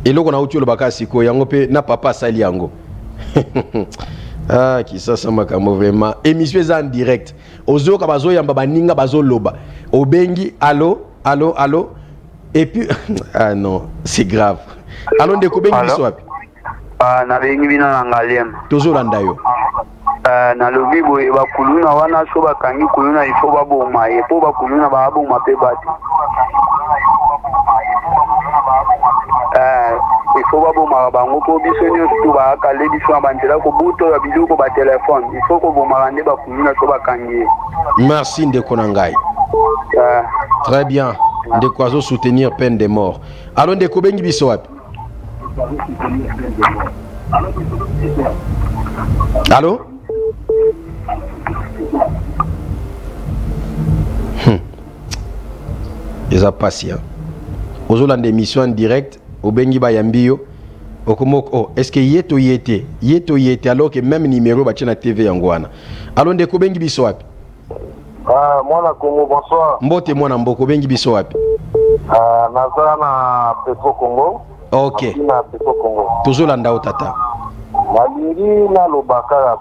Speaker 4: Eloko na uti olobaka siko yango pe na papa sali yango. Ah, qui ça makambo vraiment. Émission en direct. Ozo ka bazo yamba baninga bazo loba. Obengi, allô? Et puis ah non, c'est grave. Alors ndeko bengi biso wapi?
Speaker 15: Na bengi bina na ngalema.
Speaker 4: Tozolanda yo.
Speaker 15: Na lobi boye bakuluna wana so bakangi kuluna ifo baboma ye po bakuluna baboma pe bati. Ifo baboma bango po biso nyo tu ba kale biso bandela ko buto ya biloko ba telefone. Ifo ko boma rande bakuluna so bakangi.
Speaker 4: Merci ndeko nangai. Très bien. Ndeko azo soutenir peine de mort. Alors ndeko bengi biso wapi? Allô? Ils ont passé. Aux Hollandais d'émission en direct, au Bengi Bayambio, au Komok, oh, est-ce que yeto yete, alors que même numéro va na TV en Guana. Alors ndeko bengi biso wapi?
Speaker 16: Moi na Congo, bonsoir.
Speaker 4: Mbote mwana mboko bengi biso wapi?
Speaker 16: Naza na Petro Congo.
Speaker 4: Ok.
Speaker 16: Na Petro Congo.
Speaker 4: Tozolanda o tata.
Speaker 16: Nalingi na lobaka ya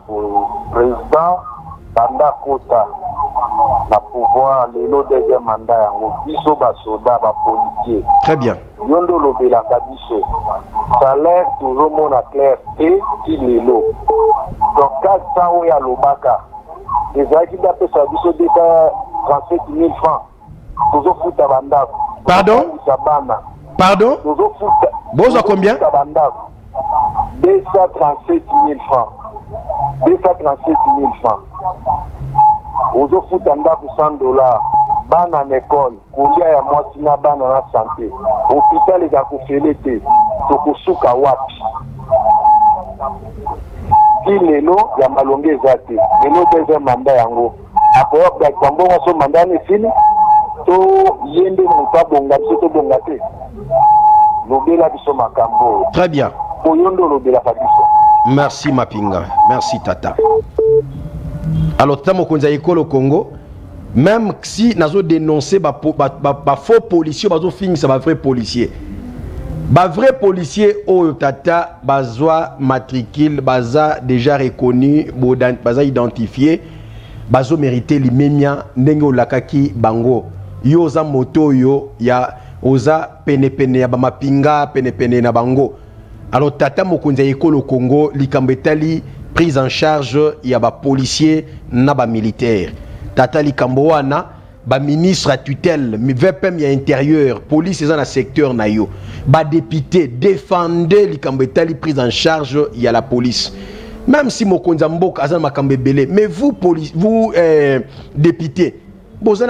Speaker 16: président banda kota na pouvoir lelo deuxième mandat yango biso basoda bapolitier.
Speaker 4: Très bien.
Speaker 16: Yondo lobelaka biso salaire tozomona clair te ti lelo. Donc 400 oyo ya lobaka ezalaki bapesa biso 237 000 francs tozofuta bandako.
Speaker 4: Pardon? Pardon?
Speaker 16: Tozofuta.
Speaker 4: Bozo combien?
Speaker 16: 237 000 francs. 237 000 francs. Ozofuta ndako $100. Bana na école, kolia ya mwasi na bana na santé. Hôpital ezakufele te. Tokosuka wapi? Lelo ya malonge ezate. Lelo deuxième mandat yango. Apo ya kwambo so mandat ne fini. To yende muta bonga biso to bonga te. Lobela biso makambo.
Speaker 4: Très bien.
Speaker 16: Oyondo lobela biso.
Speaker 4: Merci Mapinga. Merci Tata. Alors tamo konza ekolo Congo, même si nazo dénoncer ba faux policiers, bazo finir ça ba vrai policier. Ba vrai policier o Tata bazwa matricule, baza déjà reconnu, baza identifié, bazo mériter limemia ndenge olakaki bango. Yo za moto yo ya oza pene ya ba mapinga pene na bango. Alors Tata mokonza ekolo Congo likambetali prise en charge ya ba policier na ba militaire. Tata likambo wana ba ministre à tutelle, VPM ya intérieur, police dans le secteur na yo. Ba député défendait likambetali prise en charge ya la police. Même si mokonza mboka azana makambe belé, mais vous député, boza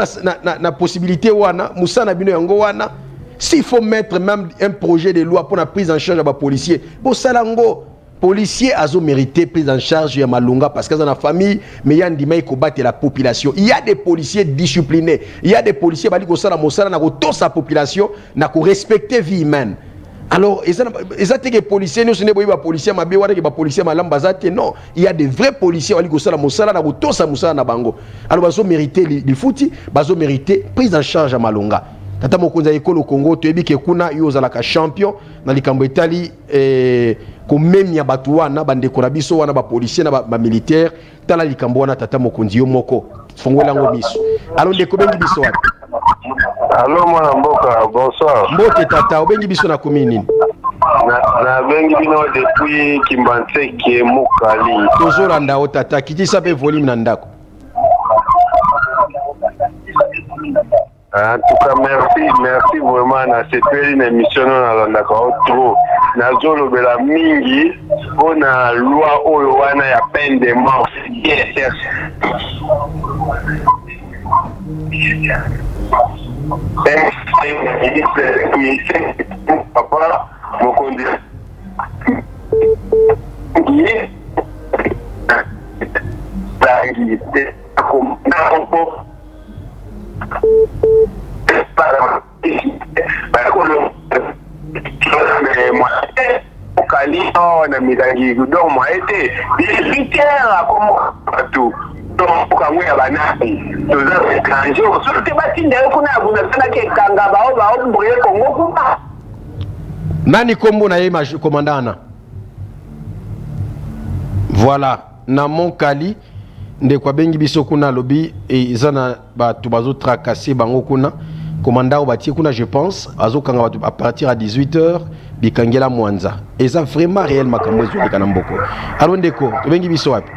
Speaker 4: na possibilité wana musana bino yango wana. S'il faut mettre même un projet de loi pour la prise en charge des policiers, bon salango, policiers azo mérité prise en charge ya malunga parce que dans la famille, mais yandi mai combattre la population. Il y a des policiers disciplinés, il y a des policiers bali ko sala mosala na ko to sa population, na ko respecter vie humaine. Alors, ezate que policiers nous ce n'est pas policiers mabe wala que ba policiers malamba zate non, il y a des vrais policiers bali ko sala mosala na ko to sa mosala na bango. Alors bazo mérité li fouti, bazo mérité prise en charge ya malunga. Tata mokonza ekolo Congo toyebi ke kuna yo zalaka champion na likambo etali komemia batu wana bandeko na biso wana ba policier na ba militaire tala likambo wana tata mokonzi yo moko fongola ngo miso. Alors ndeko bengi biso wapi?
Speaker 16: Allô mwana mboka, bonsoir.
Speaker 4: Mbote tata obengi biso na komini nini?
Speaker 16: Na bengi bino depuis Kimbanseke Mokali.
Speaker 4: Tozolanda o tata kitisa pe volume na ndako.
Speaker 16: En tout cas, merci vraiment na cette une émission na ndako trop. Na zolo bela mingi ona loi oyo wana ya peine de mort. Yes. Papa, mon conduit. Na midangi donc moi été militaire comme tout donc pour quand ya banani toza étranger surtout batinde kuna kuna sana ke kanga bao mboye Congo kuma
Speaker 4: nani kombo na ye commandant voilà na mon kali nde kwa bengi biso kuna lobi ezana ba tubazo tracasser bango kuna commandant Obati kuna je pense azokanga à partir à 18h bikangela mwanza et ça vraiment réel makambo ezoli kana mboko. Allô ndeko obengi biso wapi?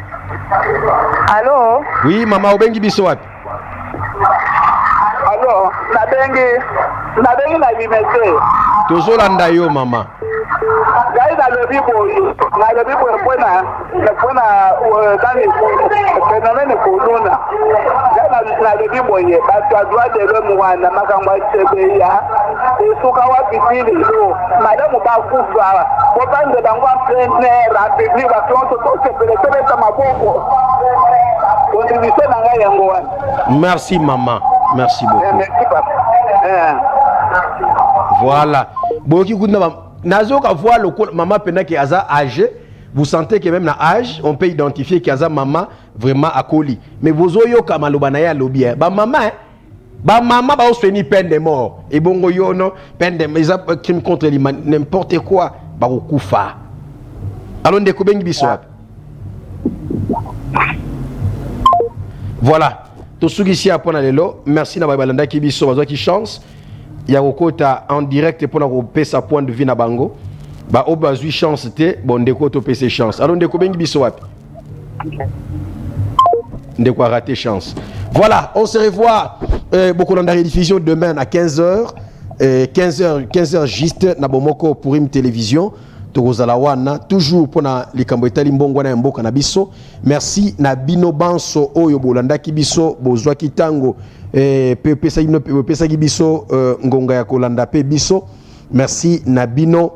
Speaker 17: Allô?
Speaker 4: Oui mama obengi biso wapi?
Speaker 17: Allô, nabengi na bimese.
Speaker 4: Tozolanda yo mama.
Speaker 17: Gai na lobi boyo pona dani phénomène corona. Gai na lobi boye bato adwa de l'homme wana makangwa sebeya. Esuka wa pitili lo. Madame ba kufa. Bobande bangwa plein air a public ba tonto to se pele ta maboko. Contribution na ngai yango wana.
Speaker 4: Merci maman. Merci beaucoup.
Speaker 17: Merci papa.
Speaker 4: Voilà. Boki kuna nazoka voir le maman pena qui aza âgé, vous sentez que même na âge, on peut identifier qu'il y a maman vraiment à colis. Mais vous oyo kama lobana ya lobi ba maman ba osfeni peine de mort et bongo yo non peine de crime contre l'humanité n'importe quoi ba okufa. Alors ndeko bengi biso. Voilà. Tosugi ici à pona lelo, merci na balanda ki biso bazwa ki chance. Ya kokota en direct pour na kopé sa point de vue na bango. Ba obazui chance te bon ndeko to pese chance. Alors ndeko bengi biso wapi? Ndeko a raté chance. Voilà, on se revoit beaucoup dans la rediffusion demain à 15h. 15h juste na bomoko pour une télévision. Tokozala wana toujours pona likambo etali mbongo na mboka na biso. Merci na bino banso oyo bolandaki biso bozwa kitango pesa biso ngonga ya kolanda pe biso. Merci na bino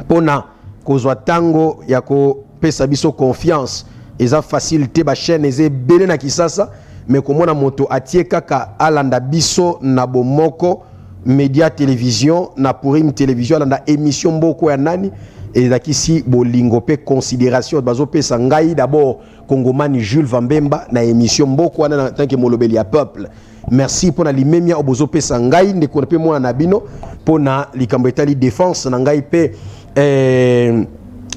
Speaker 4: pona kozwa tango ya ko pesa biso confiance. Eza facilité ba chaîne eze belé na kisasa mais komona moto atie kaka alanda biso na bomoko média télévision na pour une télévision alanda émission mboko ya nani. Et ici bolingo pe considération bazo pesa ngai d'abord Kongomani Jules Vambemba na émission mboko wana tant que molobeli ya peuple. Merci pour na limemia obozo pesa ngai ndeko pe mwana na bino pour na likambo etali défense na ngai pe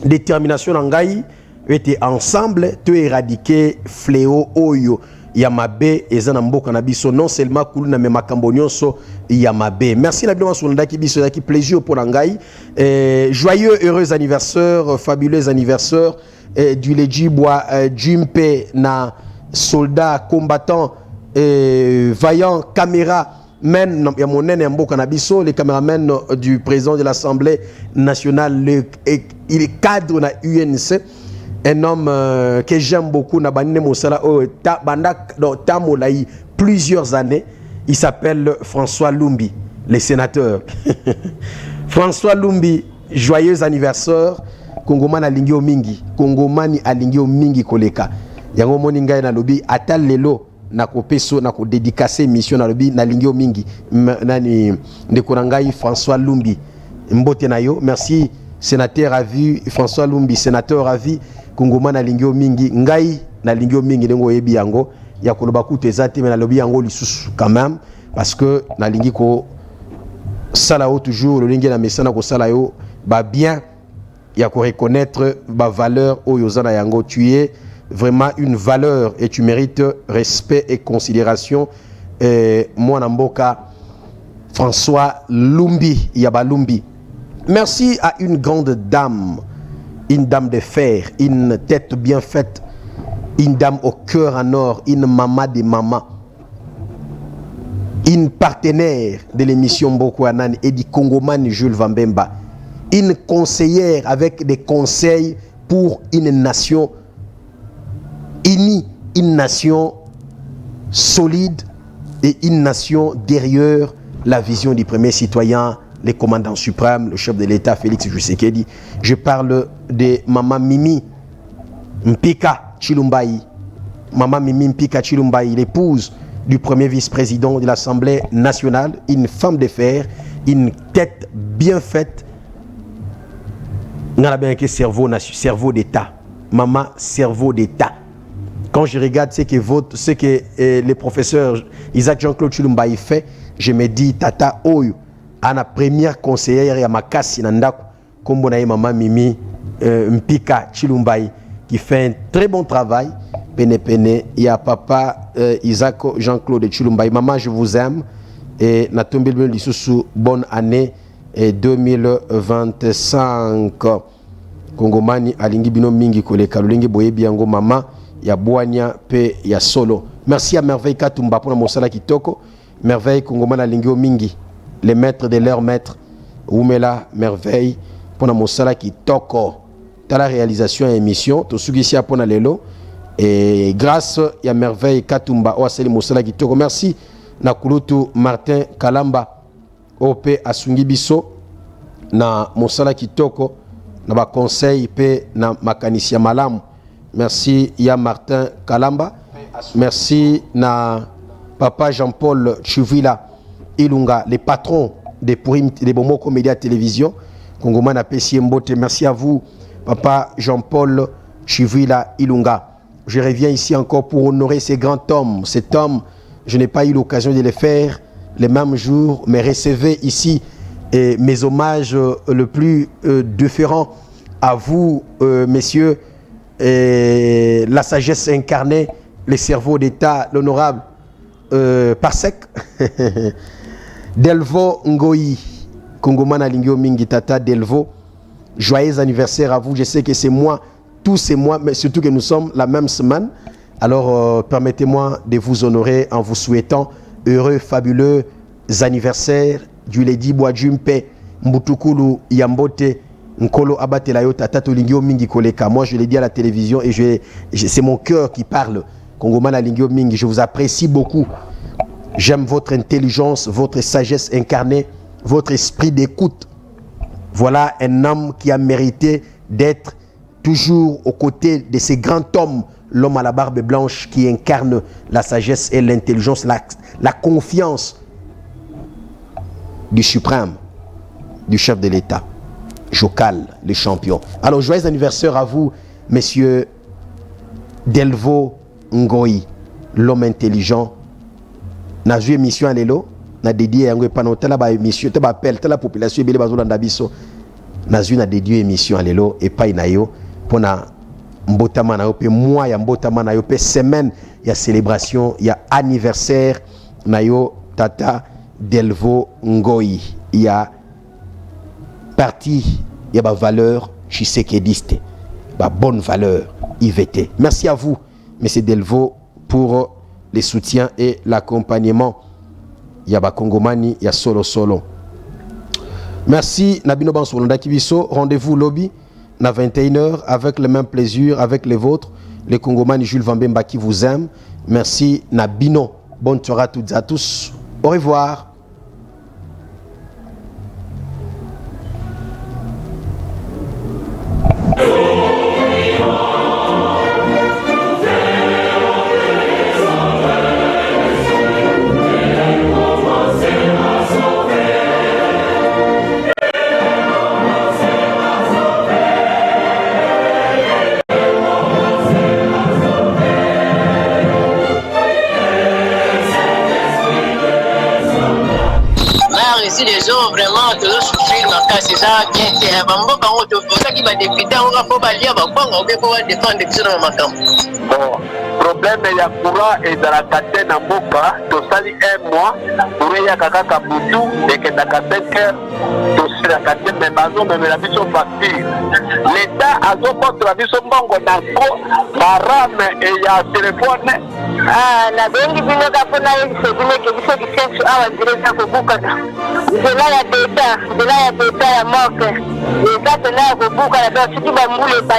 Speaker 4: détermination na ngai était ensemble te éradiquer fléau oyo Yamabe ezana mboka na biso non seulement kulu na makambo nyonso Yamabe. Merci na bino sonda ki biso ki plaisir pour ngai. Joyeux heureux anniversaire, fabuleux anniversaire du Lejibwa Jumpe na soldat combattant vaillant caméra men ya monene mboka na biso les caméramens du président de l'Assemblée nationale il est cadre na UNC. Un homme que j'aime beaucoup, plusieurs années. Il s'appelle François Lumbi, le sénateur. François Lumbi, joyeux anniversaire. Kongomani alingio mingi. Kongomani alingio mingi koleka. Yango moninga na lobi atal lelo na kopeso na ko dédicacer mission na lobi na lingio mingi. Nani ndekorangai François Lumbi. Mbote na yo. Merci sénateur à vie François Lumbi, sénateur à vie. Kongomani alingio mingi ngai na lingio mingi ndengo yebi yango ya koloba kutu ezate mais na lobi yango lisusu quand même parce que na lingi ko sala o toujours le lingi na mesana ko sala yo ba bien ya ko reconnaître ba valeur o yozana yango tu es vraiment une valeur et tu mérites respect et considération moi na mboka François Lumbi Yabalumbi. Merci à une grande dame, une dame de fer, une tête bien faite, une dame au cœur en or, une maman des mamans, une partenaire de l'émission Mboko Anan et du Kongomani Jules Vambemba, une conseillère avec des conseils pour une nation unie, une nation solide et une nation derrière la vision du premier citoyen, le commandant suprême, le chef de l'État, Félix Tshisekedi. Je parle de Maman Mimi Mpika Chilumbayi. Maman Mimi Mpika Chilumbayi, l'épouse du premier vice-président de l'Assemblée nationale, une femme de fer, une tête bien faite. On a bien que cerveau d'État. Maman, cerveau d'État. Quand je regarde ce que le professeur Isaac Jean-Claude Chilumbayi fait, je me dis, Tata Oyo, à la première conseillère ya makasi nandako kombo na Maman Mimi Mpika Chilumbayi qui fait un très bon travail. Pene pene, il y a papa Isaac Jean-Claude Chilumbayi. Maman, je vous aime et natombe bino lisusu bonne année 2025. Kongomani alingi bino mingi koleka lulingi boyebi yango mama ya Bwania pe ya solo. Merci à Merveille Katumba pour mosala kitoko. Merveille Kongomani alingi o mingi, les maîtres de leurs maîtres. Oumela Merveille pour mosala kitoko. Dans la réalisation et émission to sugisi apona lelo et grâce à Merveille Katumba o aseli mosala kitoko. Merci na kulutu Martin Kalamba ope asungi biso na mosala kitoko na ba conseil pe na makanisia malamu. Merci ya Martin Kalamba. Merci na papa Jean-Paul Chuvila Ilunga, les patrons des Bomo Comédia Télévision. Kongoma na Pessie Mbote. Merci à vous papa Jean-Paul Chuvila Ilunga. Je reviens ici encore pour honorer ces grands hommes. Cet homme, je n'ai pas eu l'occasion de le faire les mêmes jours, mais recevez ici mes hommages le plus différents à vous, messieurs, la sagesse incarnée, les cerveaux d'État, l'honorable Parsec, Delvo Ngoyi, Kongomana Lingio Mingi Tata Delvo, joyeux anniversaire à vous. Je sais que c'est moi, tous c'est moi, mais surtout que nous sommes la même semaine. Alors permettez-moi de vous honorer en vous souhaitant heureux, fabuleux anniversaire du Lady Boadjumpe Mbutukulu Yambote Nkolo Abatelayo Tata Tolingio Mingi Koleka. Moi je l'ai dit à la télévision et c'est mon cœur qui parle. Kongomana Lingio Mingi, je vous apprécie beaucoup. J'aime votre intelligence, votre sagesse incarnée, votre esprit d'écoute. Voilà un homme qui a mérité d'être toujours aux côtés de ces grands hommes, l'homme à la barbe blanche qui incarne la sagesse et l'intelligence, la confiance du suprême, du chef de l'État, Jocal, le champion. Alors, joyeux anniversaire à vous, messieurs Delvo Ngoyi, l'homme intelligent. Na joué émission à l'élo, na dédié à un telle émission, telle appel, telle population, belle bazou d'abisso. Na joué na dédié émission à l'élo et pas inayo pour na mbotama na yo pe mois ya mbotama na yo pe semaine ya célébration ya anniversaire na yo Tata Delvo Ngoyi. Il y a parti, il y a ma valeur chisekediste, ma bonne valeur IVT. Merci à vous, monsieur Delvo, pour les soutiens et l'accompagnement. Il y a Kongomani, il y a solo. Merci Nabino Bansolonda Kibiso. Rendez-vous lobby à 21h avec le même plaisir, avec les vôtres. Les Kongomani Jules Vambemba qui vous aime. Merci Nabino. Bonne soirée à toutes et à tous. Au revoir.
Speaker 1: Ici les gens vraiment toujours souffrir dans le cas c'est ça qui est bambo quand on te fait ça qui va députer on va pas lire bah on va pouvoir défendre des choses dans ma camp.
Speaker 2: Bon, problème ya courant et dans la catene en boka to sali un mois pour ya kaka kabutu et que dans 5 heures to sali la catene mais bazo mais la biso facture. L'état a zo contre la biso mbongo na ko barame et ya téléphone.
Speaker 3: Ah, na bengi bino kapona hivi sebine ke biso kisensu awa direza kubuka. Zela ya data ya moke. Eza tena kubuka na basi bambule